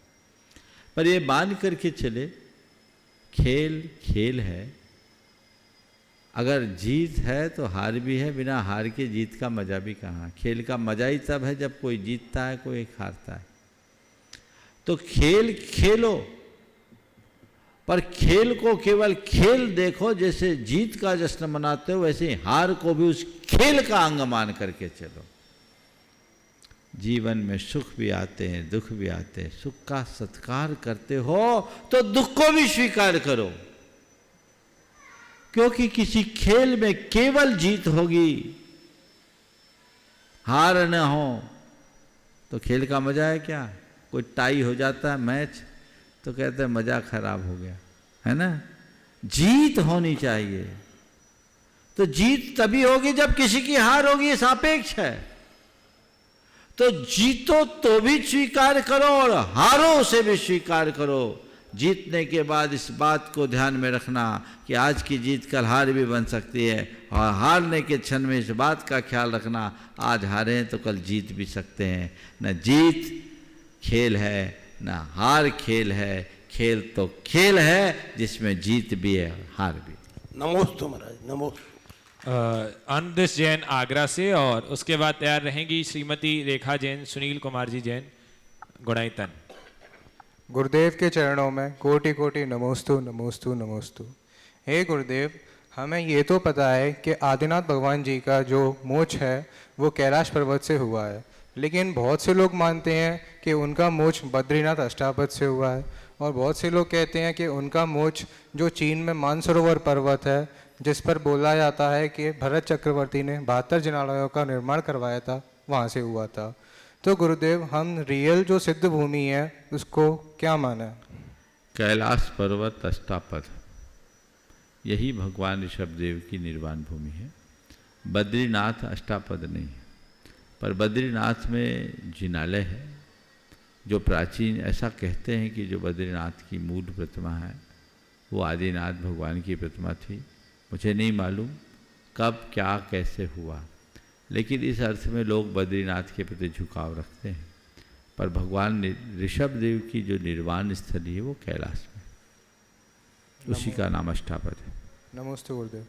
पर ये मान करके चले, खेल खेल है। अगर जीत है तो हार भी है, बिना हार के जीत का मजा भी कहाँ। खेल का मजा ही तब है जब कोई जीतता है, कोई एक हारता है। तो खेल खेलो, पर खेल को केवल खेल देखो। जैसे जीत का जश्न मनाते हो, वैसे हार को भी उस खेल का अंग मान करके चलो। जीवन में सुख भी आते हैं, दुख भी आते हैं। सुख का सत्कार करते हो तो दुख को भी स्वीकार करो, क्योंकि किसी खेल में केवल जीत होगी, हार न हो तो खेल का मजा है क्या? कोई टाई हो जाता है मैच तो कहते हैं मजा खराब हो गया, है ना। जीत होनी चाहिए। तो जीत तभी होगी जब किसी की हार होगी, ये सापेक्ष है। तो जीतो तो भी स्वीकार करो और हारो उसे भी स्वीकार करो। जीतने के बाद इस बात को ध्यान में रखना कि आज की जीत कल हार भी बन सकती है, और हारने के क्षण में इस बात का ख्याल रखना आज हारे हैं तो कल जीत भी सकते हैं। न जीत खेल है न हार खेल है, खेल तो खेल है जिसमें जीत भी है हार भी। नमोस्तु महाराज, नमोस्तु। अनदिश जैन आगरा से, और उसके बाद तैयार रहेंगी श्रीमती रेखा जैन, सुनील कुमार जी जैन गुणाईतन। गुरुदेव के चरणों में कोटि कोटि नमोस्तु नमोस्तु नमोस्तु। हे गुरुदेव, हमें ये तो पता है कि आदिनाथ भगवान जी का जो मोक्ष है वो कैलाश पर्वत से हुआ है, लेकिन बहुत से लोग मानते हैं कि उनका मोक्ष बद्रीनाथ अष्टापद से हुआ है, और बहुत से लोग कहते हैं कि उनका मोक्ष जो चीन में मानसरोवर पर्वत है, जिस पर बोला जाता है कि भरत चक्रवर्ती ने 72 जिनालयों का निर्माण करवाया था, वहाँ से हुआ था। तो गुरुदेव, हम रियल जो सिद्ध भूमि है उसको क्या माने? कैलाश पर्वत अष्टापद, यही भगवान ऋषभदेव की निर्वाण भूमि है। बद्रीनाथ अष्टापद नहीं है, पर बद्रीनाथ में जिनालय है जो प्राचीन, ऐसा कहते हैं कि जो बद्रीनाथ की मूल प्रतिमा है वो आदिनाथ भगवान की प्रतिमा थी। मुझे नहीं मालूम कब क्या कैसे हुआ, लेकिन इस अर्थ में लोग बद्रीनाथ के प्रति झुकाव रखते हैं। पर भगवान ऋषभदेव की जो निर्वाण स्थली है वो कैलाश में, उसी का नाम अष्टापद है। नमस्ते गुरुदेव।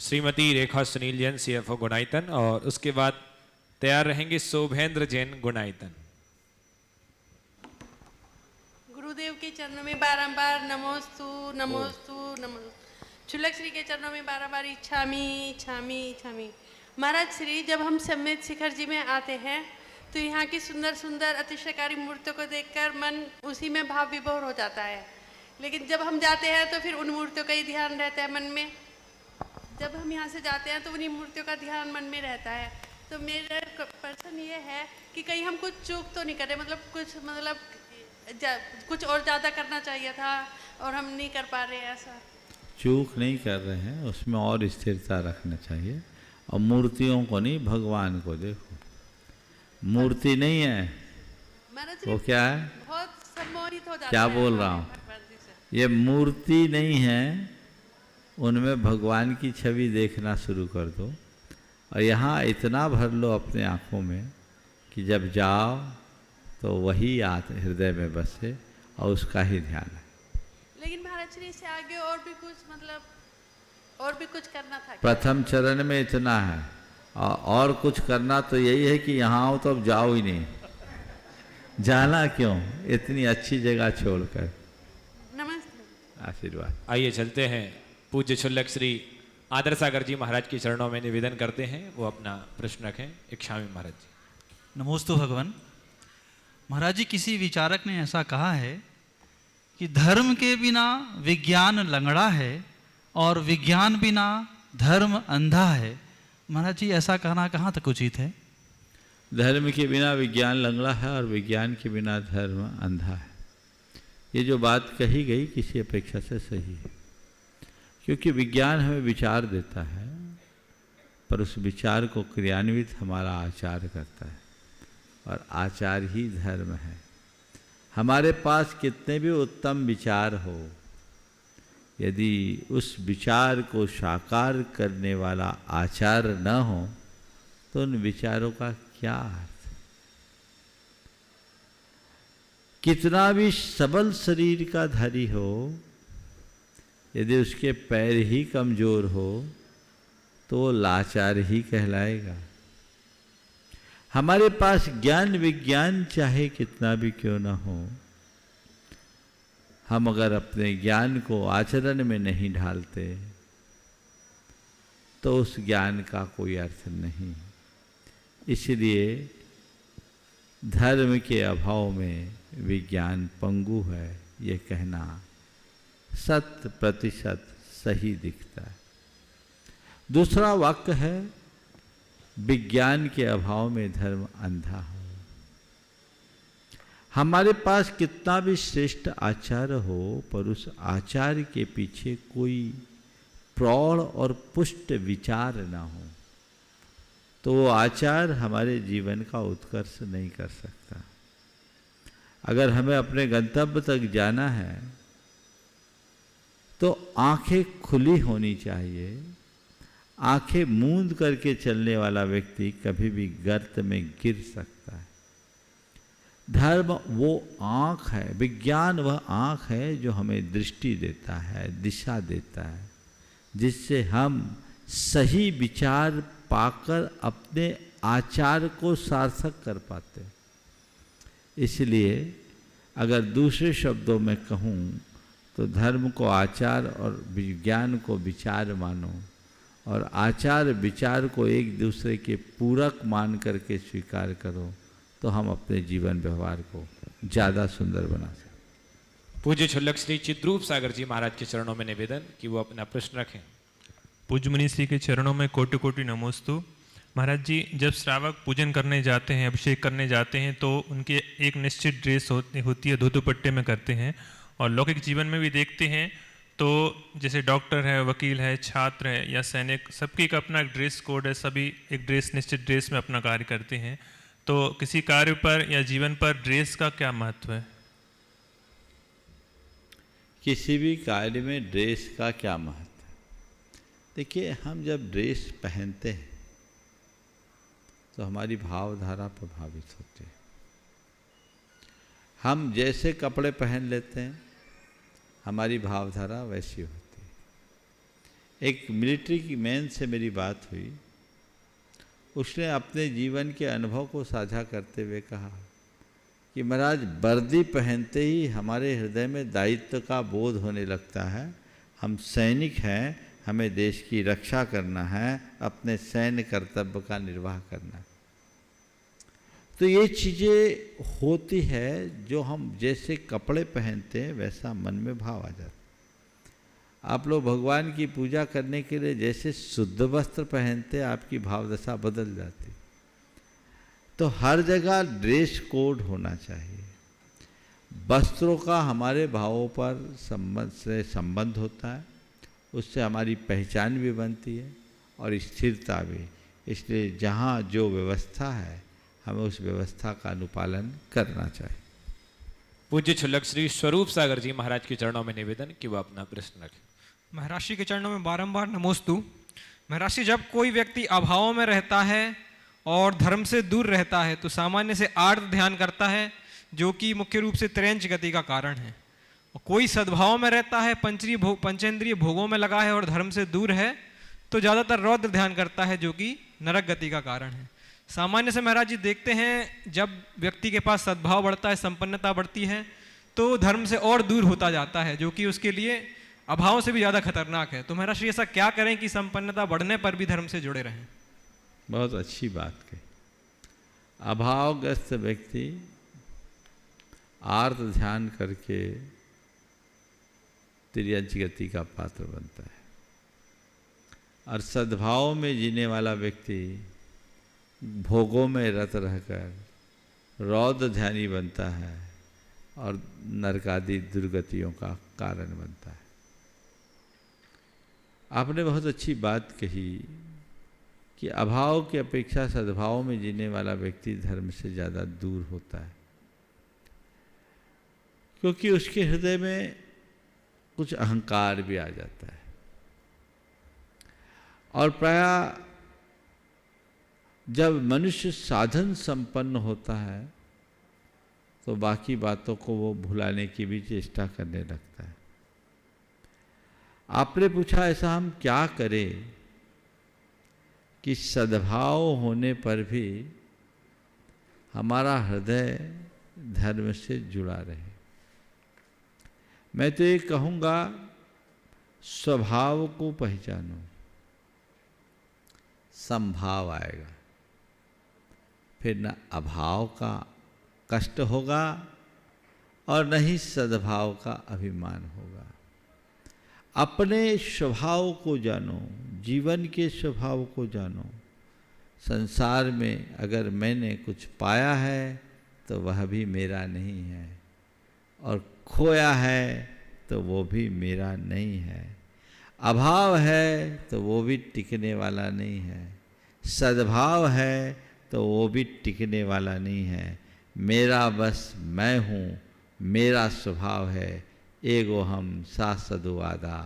श्रीमती रेखा सुनील जैन CFO गुणाईतन, और उसके बाद तैयार रहेंगे शोभेंद्र जैन गुणाईतन। गुरुदेव के चरणों में बारंबार नमोस्तु नमोस्तु नमोस्तु। शुल्लक श्री के चरणों में बारंबार इच्छामी इच्छामी इच्छामी। महाराज श्री, जब हम सम्मेत शिखर जी में आते हैं तो यहाँ की सुंदर सुंदर अतिशयकारी मूर्तियों को देखकर मन उसी में भाव विभोर हो जाता है, लेकिन जब हम जाते हैं तो फिर उन मूर्तियों का ही ध्यान रहता है मन में। जब हम यहाँ से जाते हैं तो उन्हीं मूर्तियों का ध्यान मन में रहता है। तो मेरा प्रश्न ये है कि कहीं हम कुछ चूक तो नहीं कर रहे, मतलब कुछ और ज़्यादा करना चाहिए था और हम नहीं कर पा रहे हैं। ऐसा चूक नहीं कर रहे हैं, उसमें और स्थिरता रखना चाहिए। और मूर्तियों को नहीं, भगवान को देखो। मूर्ति नहीं है वो, क्या है, बहुत सम्मोहित हो जाता है। क्या बोल रहा हूँ, ये मूर्ति नहीं है, उनमें भगवान की छवि देखना शुरू कर दो। और यहाँ इतना भर लो अपने आँखों में कि जब जाओ तो वही हृदय में बसे और उसका ही ध्यान है। लेकिन महाराज श्री से आगे और भी कुछ, मतलब और भी कुछ करना था। प्रथम चरण में इतना है, और कुछ करना तो यही है कि यहाँ आओ तो अब जाओ ही नहीं। जाना क्यों इतनी अच्छी जगह छोड़कर। नमस्ते, आशीर्वाद। आइए चलते हैं, पूज्य शुल्लक श्री आदर सागर जी महाराज के चरणों में निवेदन करते हैं, वो अपना प्रश्न रखें। इच्छामी महाराज जी। नमोस्तु भगवान। महाराज जी, किसी विचारक ने ऐसा कहा है कि धर्म के बिना विज्ञान लंगड़ा है और विज्ञान बिना धर्म अंधा है। महाराज जी, ऐसा कहना कहाँ तक उचित है? धर्म के बिना विज्ञान लंगड़ा है और विज्ञान के बिना धर्म अंधा है। ये जो बात कही गई किसी अपेक्षा से सही है, क्योंकि विज्ञान हमें विचार देता है, पर उस विचार को क्रियान्वित हमारा आचार करता है, और आचार ही धर्म है। हमारे पास कितने भी उत्तम विचार हो, यदि उस विचार को साकार करने वाला आचार न हो तो उन विचारों का क्या अर्थ। कितना भी सबल शरीर का धारी हो, यदि उसके पैर ही कमजोर हो तो वो लाचार ही कहलाएगा। हमारे पास ज्ञान विज्ञान चाहे कितना भी क्यों ना हो, हम अगर अपने ज्ञान को आचरण में नहीं ढालते तो उस ज्ञान का कोई अर्थ नहीं। इसलिए धर्म के अभाव में विज्ञान पंगु है, ये कहना 100% सही दिखता है। दूसरा वाक्य है, विज्ञान के अभाव में धर्म अंधा हो। हमारे पास कितना भी श्रेष्ठ आचार हो, पर उस आचार के पीछे कोई प्रौढ़ और पुष्ट विचार ना हो तो वो आचार हमारे जीवन का उत्कर्ष नहीं कर सकता। अगर हमें अपने गंतव्य तक जाना है तो आंखें खुली होनी चाहिए। आंखें मूंद करके चलने वाला व्यक्ति कभी भी गर्त में गिर सकता है। धर्म वो आँख है, विज्ञान वह आँख है जो हमें दृष्टि देता है, दिशा देता है, जिससे हम सही विचार पाकर अपने आचार को सार्थक कर पाते हैं। इसलिए अगर दूसरे शब्दों में कहूँ तो धर्म को आचार और विज्ञान को विचार मानो और आचार विचार को एक दूसरे के पूरक मान करके स्वीकार करो तो हम अपने जीवन व्यवहार को ज़्यादा सुंदर बना सकते। पूज्य छुल्लक श्री चिद्रूप सागर जी महाराज के चरणों में निवेदन कि वो अपना प्रश्न रखें। पूज्य मुनि श्री के चरणों में कोटि कोटि नमोस्तु। महाराज जी, जब श्रावक पूजन करने जाते हैं, अभिषेक करने जाते हैं तो उनकी एक निश्चित ड्रेस होती है, धोती दुपट्टे में करते हैं। और लौकिक जीवन में भी देखते हैं तो जैसे डॉक्टर है, वकील है, छात्र है या सैनिक, सबकी का अपना एक ड्रेस कोड है, सभी एक ड्रेस निश्चित ड्रेस में अपना कार्य करते हैं। तो किसी कार्य पर या जीवन पर ड्रेस का क्या महत्व है? किसी भी कार्य में ड्रेस का क्या महत्व है? देखिए, हम जब ड्रेस पहनते हैं तो हमारी भावधारा प्रभावित होती है। हम जैसे कपड़े पहन लेते हैं हमारी भावधारा वैसी होती है। एक मिलिट्री की मैन से मेरी बात हुई, उसने अपने जीवन के अनुभव को साझा करते हुए कहा कि महाराज, वर्दी पहनते ही हमारे हृदय में दायित्व का बोध होने लगता है। हम सैनिक हैं, हमें देश की रक्षा करना है, अपने सैन्य कर्तव्य का निर्वाह करना है। तो ये चीज़ें होती है, जो हम जैसे कपड़े पहनते हैं वैसा मन में भाव आ जाता है। आप लोग भगवान की पूजा करने के लिए जैसे शुद्ध वस्त्र पहनते, आपकी भावदशा बदल जाती। तो हर जगह ड्रेस कोड होना चाहिए। वस्त्रों का हमारे भावों पर संबंध होता है, उससे हमारी पहचान भी बनती है और स्थिरता भी। इसलिए जहाँ जो व्यवस्था है हमें उस व्यवस्था का अनुपालन करना चाहिए। पूज्य छुल्लक श्री स्वरूप सागर जी महाराज के चरणों में निवेदन कि वो अपना प्रश्न रखें। महाराज जी के चरणों में बारंबार नमोस्तु। महाराज जी, जब कोई व्यक्ति अभाव में रहता है और धर्म से दूर रहता है तो सामान्य से आर्त ध्यान करता है, जो कि मुख्य रूप से त्रैंच गति का कारण है। और कोई सद्भाव में रहता है, पंचेंद्रिय भोगों में लगा है और धर्म से दूर है तो ज़्यादातर रौद्र ध्यान करता है, जो कि नरक गति का कारण है। सामान्य से महाराज जी देखते हैं, जब व्यक्ति के पास सद्भाव बढ़ता है, संपन्नता बढ़ती है, तो धर्म से और दूर होता जाता है, जो कि उसके लिए अभाव से भी ज़्यादा खतरनाक है। तो महाराज जी, ऐसा क्या करें कि संपन्नता बढ़ने पर भी धर्म से जुड़े रहें? बहुत अच्छी बात कही। अभावग्रस्त व्यक्ति आर्त ध्यान करके तिर्यंच गति का पात्र बनता है और सद्भाव में जीने वाला व्यक्ति भोगों में रत रहकर रौद्र ध्यानी बनता है और नरकादि दुर्गतियों का कारण बनता है। आपने बहुत अच्छी बात कही कि अभाव की अपेक्षा सद्भाव में जीने वाला व्यक्ति धर्म से ज़्यादा दूर होता है, क्योंकि उसके हृदय में कुछ अहंकार भी आ जाता है। और प्रायः जब मनुष्य साधन संपन्न होता है तो बाकी बातों को वो भुलाने की भी चेष्टा करने लगता है। आपने पूछा, ऐसा हम क्या करें कि सद्भाव होने पर भी हमारा हृदय धर्म से जुड़ा रहे? मैं तो ये कहूँगा, स्वभाव को पहचानो, संभाव आएगा, फिर न अभाव का कष्ट होगा और न ही सद्भाव का अभिमान होगा। अपने स्वभाव को जानो, जीवन के स्वभाव को जानो। संसार में अगर मैंने कुछ पाया है तो वह भी मेरा नहीं है, और खोया है तो वो भी मेरा नहीं है। अभाव है तो वो भी टिकने वाला नहीं है, सद्भाव है तो वो भी टिकने वाला नहीं है। मेरा बस मैं हूँ, मेरा स्वभाव है, एगो हम सा सदुवादा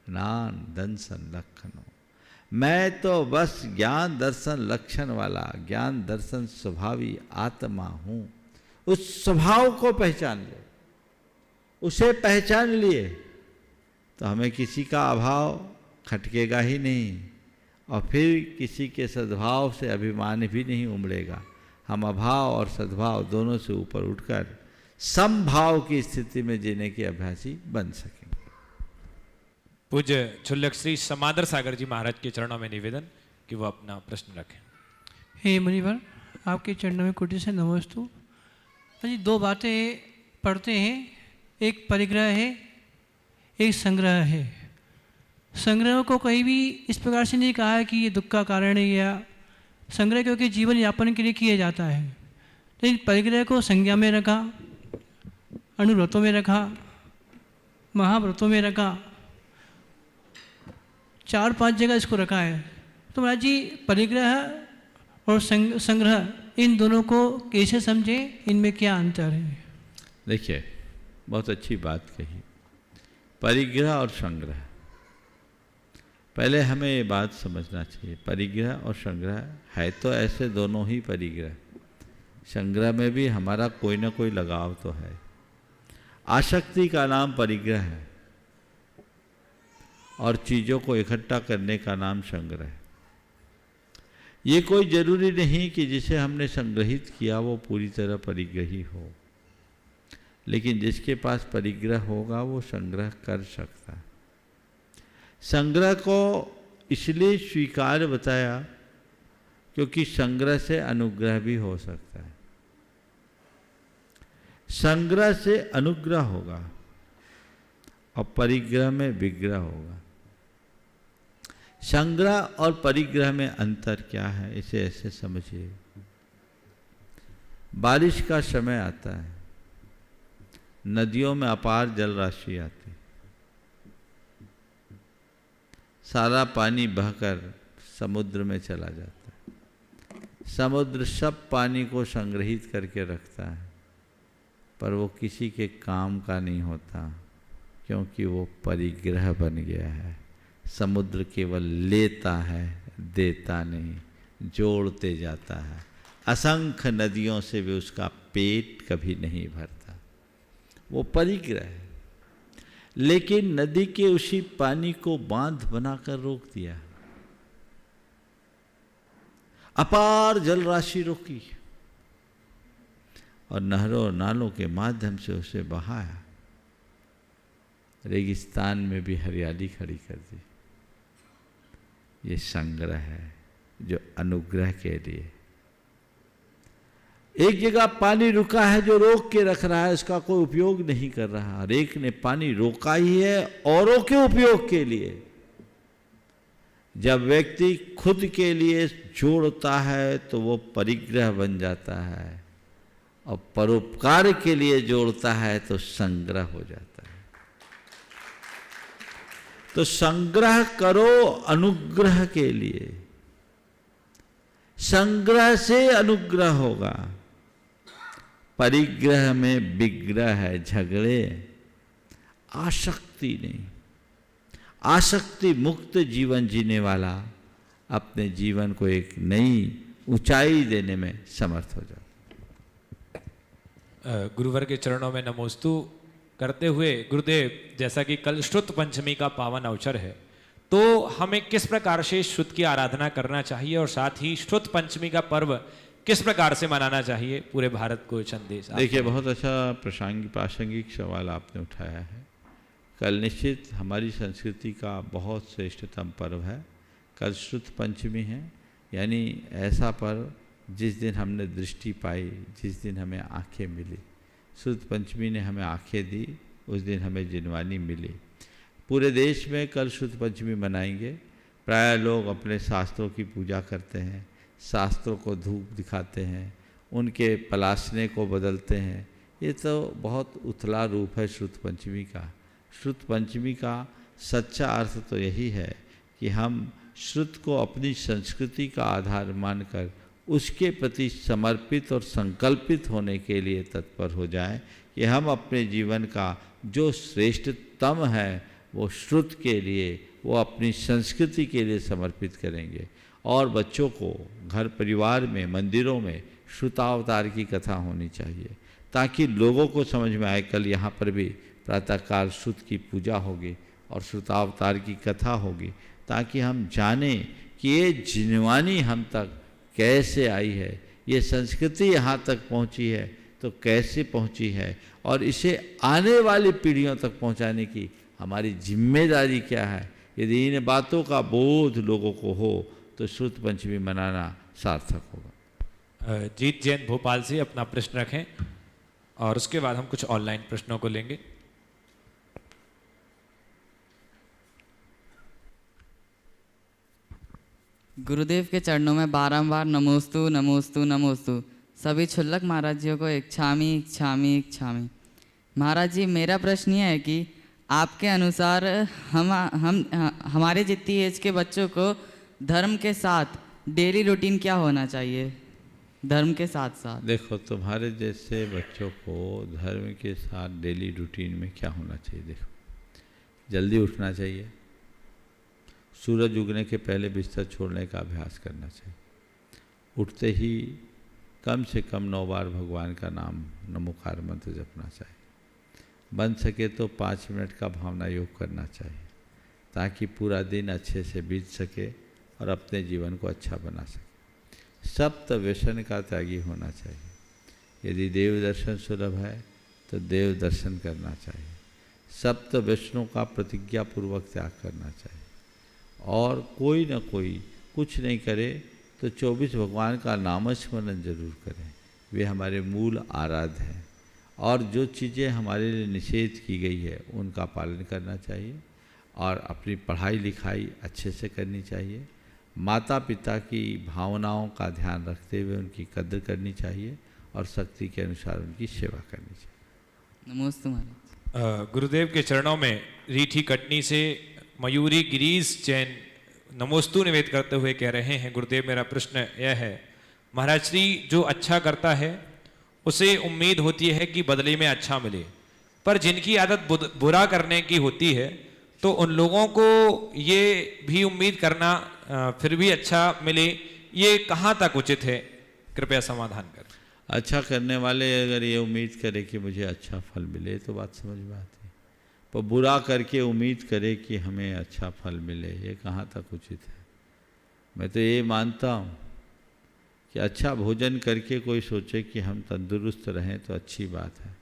नान दंसन लक्षणों। मैं तो बस ज्ञान दर्शन लक्षण वाला, ज्ञान दर्शन स्वभावी आत्मा हूँ। उस स्वभाव को पहचान ले, उसे पहचान लिए तो हमें किसी का अभाव खटकेगा ही नहीं, और फिर किसी के सद्भाव से अभिमान भी नहीं उमड़ेगा। हम अभाव और सद्भाव दोनों से ऊपर उठकर समभाव की स्थिति में जीने के अभ्यासी बन सकेंगे। पूज्य क्षुल्लक श्री समादर सागर जी महाराज के चरणों में निवेदन कि वो अपना प्रश्न रखें। हे मुनिवर, आपके चरणों में कोटि से नमोस्तु। जी, दो बातें पढ़ते हैं, एक परिग्रह है, एक संग्रह है। संग्रह को कहीं भी इस प्रकार से नहीं कहा है कि ये दुख का कारण है, या संग्रह क्योंकि जीवन यापन के लिए किया जाता है। लेकिन परिग्रह को संज्ञा में रखा, अनुव्रतों में रखा, महाव्रतों में रखा, 4-5 जगह इसको रखा है। तो महाराज जी, परिग्रह और संग्रह, इन दोनों को कैसे समझे, इनमें क्या अंतर है? देखिए, बहुत अच्छी बात कही। परिग्रह और संग्रह, पहले हमें ये बात समझना चाहिए, परिग्रह और संग्रह है तो ऐसे दोनों ही परिग्रह। संग्रह में भी हमारा कोई ना कोई लगाव तो है। आसक्ति का नाम परिग्रह है और चीज़ों को इकट्ठा करने का नाम संग्रह है। ये कोई ज़रूरी नहीं कि जिसे हमने संग्रहित किया वो पूरी तरह परिग्रही हो, लेकिन जिसके पास परिग्रह होगा वो संग्रह कर सकता है। संग्रह को इसलिए स्वीकार बताया क्योंकि संग्रह से अनुग्रह भी हो सकता है। संग्रह से अनुग्रह होगा और परिग्रह में विग्रह होगा। संग्रह और परिग्रह में अंतर क्या है, इसे ऐसे समझिए। बारिश का समय आता है, नदियों में अपार जल राशि आती, सारा पानी बहकर समुद्र में चला जाता है। समुद्र सब पानी को संग्रहित करके रखता है, पर वो किसी के काम का नहीं होता, क्योंकि वो परिग्रह बन गया है। समुद्र केवल लेता है, देता नहीं, जोड़ते जाता है। असंख्य नदियों से भी उसका पेट कभी नहीं भरता, वो परिग्रह है। लेकिन नदी के उसी पानी को बांध बनाकर रोक दिया, अपार जल राशि रोकी और नहरों और नालों के माध्यम से उसे बहाया, रेगिस्तान में भी हरियाली खड़ी कर दी। ये संग्रह है जो अनुग्रह के लिए। एक जगह पानी रुका है जो रोक के रख रहा है, उसका कोई उपयोग नहीं कर रहा, और एक ने पानी रोका ही है औरों के उपयोग के लिए। जब व्यक्ति खुद के लिए जोड़ता है तो वो परिग्रह बन जाता है, और परोपकार के लिए जोड़ता है तो संग्रह हो जाता है। तो संग्रह करो अनुग्रह के लिए, संग्रह से अनुग्रह होगा। परिग्रह में विग्रह है, झगड़े, आसक्ति नहीं। आसक्ति मुक्त जीवन जीने वाला अपने जीवन को एक नई ऊंचाई देने में समर्थ हो जाता। गुरुवर के चरणों में नमोस्तु करते हुए गुरुदेव, जैसा कि कल श्रुत पंचमी का पावन अवसर है, तो हमें किस प्रकार से श्रुत की आराधना करना चाहिए और साथ ही श्रुत पंचमी का पर्व किस प्रकार से मनाना चाहिए, पूरे भारत को संदेश। देखिए, बहुत अच्छा प्रासंगिक सवाल आपने उठाया है। कल निश्चित हमारी संस्कृति का बहुत श्रेष्ठतम पर्व है। कल श्रुत पंचमी है, यानी ऐसा पर्व जिस दिन हमने दृष्टि पाई, जिस दिन हमें आंखें मिली। श्रुत पंचमी ने हमें आंखें दी, उस दिन हमें जिनवानी मिली। पूरे देश में कल श्रुत पंचमी मनाएंगे। प्राय लोग अपने शास्त्रों की पूजा करते हैं, शास्त्रों को धूप दिखाते हैं, उनके पलासने को बदलते हैं। ये तो बहुत उथला रूप है श्रुत पंचमी का। श्रुत पंचमी का सच्चा अर्थ तो यही है कि हम श्रुत को अपनी संस्कृति का आधार मानकर उसके प्रति समर्पित और संकल्पित होने के लिए तत्पर हो जाएं कि हम अपने जीवन का जो श्रेष्ठतम है वो श्रुत के लिए, वो अपनी संस्कृति के लिए समर्पित करेंगे। और बच्चों को घर परिवार में, मंदिरों में श्रुतावतार की कथा होनी चाहिए ताकि लोगों को समझ में आए। कल यहाँ पर भी प्रातःकाल श्रुत की पूजा होगी और श्रुतावतार की कथा होगी ताकि हम जानें कि ये जिनवानी हम तक कैसे आई है, ये संस्कृति यहाँ तक पहुँची है तो कैसे पहुँची है, और इसे आने वाली पीढ़ियों तक पहुँचाने की हमारी जिम्मेदारी क्या है। यदि इन बातों का बोध लोगों को हो तो श्रुत पंचमी मनाना सार्थक होगा। जीत जैन भोपाल से अपना प्रश्न रखें और उसके बाद हम कुछ ऑनलाइन प्रश्नों को लेंगे। गुरुदेव के चरणों में बारंबार नमोस्तु नमोस्तु नमोस्तु। सभी क्षुल्लक महाराज जियों को इच्छामी इच्छामी इच्छामी। महाराज जी, मेरा प्रश्न ये है कि आपके अनुसार हमारे जितनी एज के बच्चों को धर्म के साथ डेली रूटीन क्या होना चाहिए? धर्म के साथ साथ देखो, तुम्हारे जैसे बच्चों को धर्म के साथ डेली रूटीन में क्या होना चाहिए? देखो, जल्दी उठना चाहिए, सूरज उगने के पहले बिस्तर छोड़ने का अभ्यास करना चाहिए, उठते ही कम से कम 9 बार भगवान का नाम नमोकार मंत्र जपना चाहिए, बन सके तो 5 मिनट का भावना योग करना चाहिए ताकि पूरा दिन अच्छे से बीत सके और अपने जीवन को अच्छा बना सके। सप्त व्यसन का त्यागी होना चाहिए। यदि देव दर्शन सुलभ है तो देव दर्शन करना चाहिए। सप्त व्यसनों का प्रतिज्ञा पूर्वक त्याग करना चाहिए और कोई न कोई कुछ नहीं करे तो 24 भगवान का नामस्मरण जरूर करें। वे हमारे मूल आराध्य हैं और जो चीज़ें हमारे लिए निषेध की गई है उनका पालन करना चाहिए और अपनी पढ़ाई लिखाई अच्छे से करनी चाहिए। माता पिता की भावनाओं का ध्यान रखते हुए उनकी कदर करनी चाहिए और शक्ति के अनुसार उनकी सेवा करनी चाहिए। नमोस्तु महाराज। गुरुदेव के चरणों में रीठी कटनी से मयूरी गिरीश जैन नमोस्तु निवेद करते हुए कह रहे हैं, गुरुदेव मेरा प्रश्न यह है, महाराज श्री जो अच्छा करता है उसे उम्मीद होती है कि बदले में अच्छा मिले, पर जिनकी आदत बुरा करने की होती है तो उन लोगों को ये भी उम्मीद करना फिर भी अच्छा मिले, ये कहाँ तक उचित है? कृपया समाधान करें। अच्छा करने वाले अगर ये उम्मीद करे कि मुझे अच्छा फल मिले तो बात समझ में आती है, पर बुरा करके उम्मीद करे कि हमें अच्छा फल मिले, ये कहाँ तक उचित है? मैं तो ये मानता हूँ कि अच्छा भोजन करके कोई सोचे कि हम तंदुरुस्त रहें तो अच्छी बात है,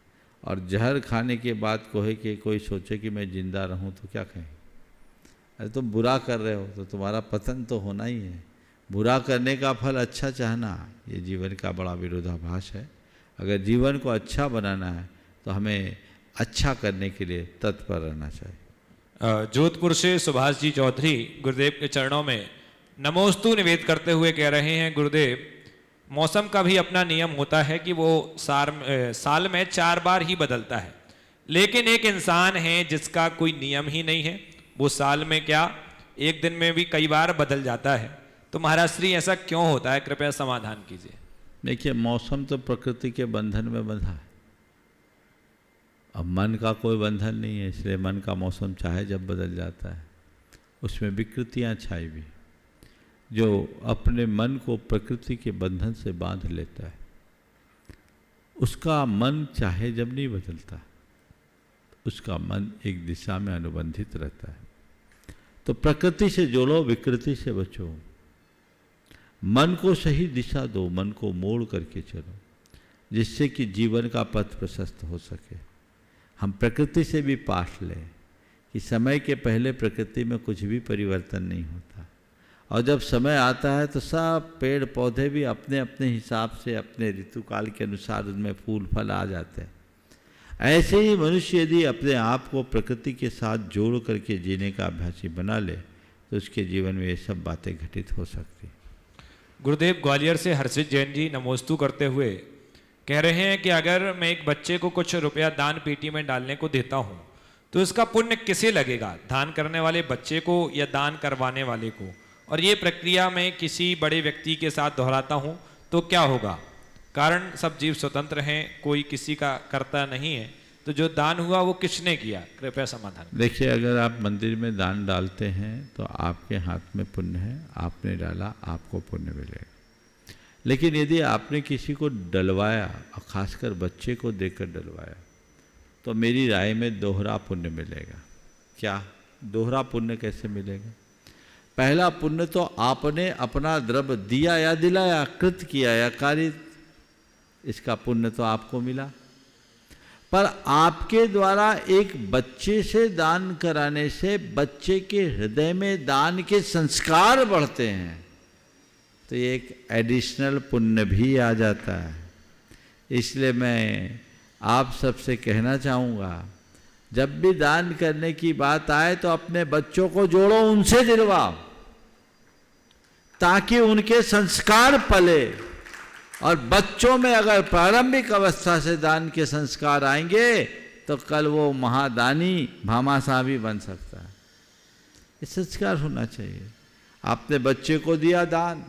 और जहर खाने के बाद कहे कि कोई सोचे कि मैं जिंदा रहूं तो क्या कहें? अरे तुम बुरा कर रहे हो तो तुम्हारा पतन तो होना ही है। बुरा करने का फल अच्छा चाहना ये जीवन का बड़ा विरोधाभास है। अगर जीवन को अच्छा बनाना है तो हमें अच्छा करने के लिए तत्पर रहना चाहिए। जोधपुर से सुभाष जी चौधरी गुरुदेव के चरणों में नमोस्तु निवेद करते हुए कह रहे हैं, गुरुदेव मौसम का भी अपना नियम होता है कि वो साल में 4 बार ही बदलता है, लेकिन एक इंसान है जिसका कोई नियम ही नहीं है, वो साल में क्या एक दिन में भी कई बार बदल जाता है, तो महाराज श्री ऐसा क्यों होता है? कृपया समाधान कीजिए। देखिए, मौसम तो प्रकृति के बंधन में बंधा है, अब मन का कोई बंधन नहीं है, इसलिए मन का मौसम चाहे जब बदल जाता है। उसमें विकृतियाँ छाई भी, जो अपने मन को प्रकृति के बंधन से बांध लेता है उसका मन चाहे जब नहीं बदलता, उसका मन एक दिशा में अनुबंधित रहता है। तो प्रकृति से जोड़ो, विकृति से बचो, मन को सही दिशा दो, मन को मोड़ करके चलो, जिससे कि जीवन का पथ प्रशस्त हो सके। हम प्रकृति से भी पाठ लें कि समय के पहले प्रकृति में कुछ भी परिवर्तन नहीं होता, और जब समय आता है तो सब पेड़ पौधे भी अपने अपने हिसाब से अपने ऋतुकाल के अनुसार उनमें फूल फल आ जाते हैं। ऐसे ही मनुष्य यदि अपने आप को प्रकृति के साथ जोड़ करके जीने का अभ्यासी बना ले तो उसके जीवन में ये सब बातें घटित हो सकती। गुरुदेव ग्वालियर से हर्षित जैन जी नमोस्तु करते हुए कह रहे हैं कि अगर मैं एक बच्चे को कुछ रुपया दान पेटी में डालने को देता हूँ तो इसका पुण्य किसे लगेगा, दान करने वाले बच्चे को या दान करवाने वाले को? और ये प्रक्रिया मैं किसी बड़े व्यक्ति के साथ दोहराता हूँ तो क्या होगा? कारण सब जीव स्वतंत्र हैं, कोई किसी का कर्ता नहीं है, तो जो दान हुआ वो किसने किया? कृपया समाधान। देखिए, अगर आप मंदिर में दान डालते हैं तो आपके हाथ में पुण्य है, आपने डाला, आपको पुण्य मिलेगा। लेकिन यदि आपने किसी को डलवाया और खासकर बच्चे को देकर डलवाया तो मेरी राय में दोहरा पुण्य मिलेगा। क्या दोहरा पुण्य कैसे मिलेगा? पहला पुण्य तो आपने अपना द्रव्य दिया या दिलाया, कृत किया या कारित, इसका पुण्य तो आपको मिला। पर आपके द्वारा एक बच्चे से दान कराने से बच्चे के हृदय में दान के संस्कार बढ़ते हैं, तो ये एक एडिशनल पुण्य भी आ जाता है। इसलिए मैं आप सबसे कहना चाहूँगा, जब भी दान करने की बात आए तो अपने बच्चों को जोड़ो, उनसे दिलवाओ, ताकि उनके संस्कार पले। और बच्चों में अगर प्रारंभिक अवस्था से दान के संस्कार आएंगे तो कल वो महादानी भामाशाह भी बन सकता है। ये संस्कार होना चाहिए। आपने बच्चे को दिया दान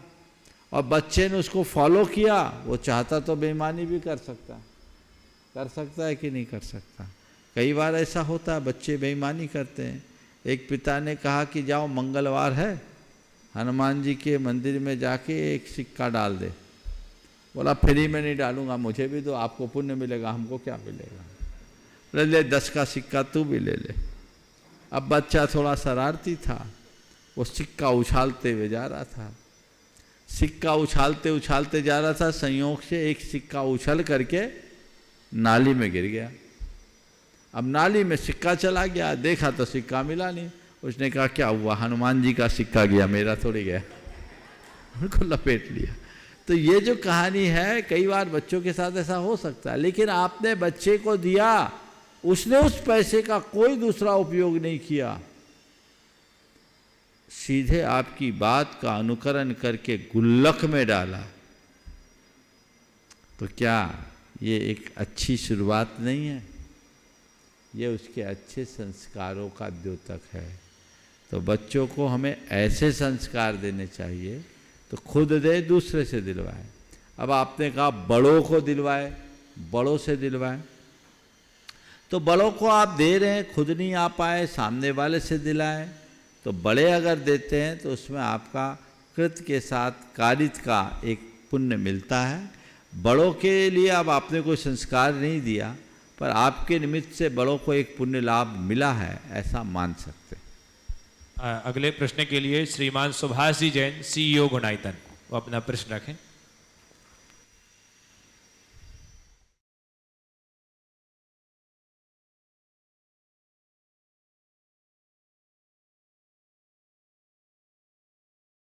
और बच्चे ने उसको फॉलो किया, वो चाहता तो बेईमानी भी कर सकता है कि नहीं कर सकता? कई बार ऐसा होता है, बच्चे बेईमानी करते हैं। एक पिता ने कहा कि जाओ मंगलवार है, हनुमान जी के मंदिर में जाके एक सिक्का डाल दे। बोला फ्री में नहीं डालूंगा, मुझे भी दो, आपको पुण्य मिलेगा, हमको क्या मिलेगा? ले 10 का सिक्का तू भी ले ले। अब बच्चा थोड़ा शरारती था, वो सिक्का उछालते हुए जा रहा था। सिक्का उछालते उछालते जा रहा था, संयोग से एक सिक्का उछल करके नाली में गिर गया। अब नाली में सिक्का चला गया, देखा तो सिक्का मिला नहीं। उसने कहा क्या हुआ? हनुमान जी का सिक्का गया, मेरा थोड़ी गया। उनको लपेट लिया। तो ये जो कहानी है, कई बार बच्चों के साथ ऐसा हो सकता है, लेकिन आपने बच्चे को दिया, उसने उस पैसे का कोई दूसरा उपयोग नहीं किया, सीधे आपकी बात का अनुकरण करके गुल्लक में डाला, तो क्या ये एक अच्छी शुरुआत नहीं है? ये उसके अच्छे संस्कारों का द्योतक है। तो बच्चों को हमें ऐसे संस्कार देने चाहिए, तो खुद दे, दूसरे से दिलवाए। अब आपने कहा बड़ों को दिलवाए, बड़ों से दिलवाए, तो बड़ों को आप दे रहे हैं, खुद नहीं आ पाए, सामने वाले से दिलाएं। तो बड़े अगर देते हैं तो उसमें आपका कृत के साथ कारित का एक पुण्य मिलता है। बड़ों के लिए अब आपने कोई संस्कार नहीं दिया, पर आपके निमित्त से बड़ों को एक पुण्य लाभ मिला है, ऐसा मान सकते। अगले प्रश्न के लिए श्रीमान सुभाष जी जैन, CEO गुणायतन, वो अपना प्रश्न रखें।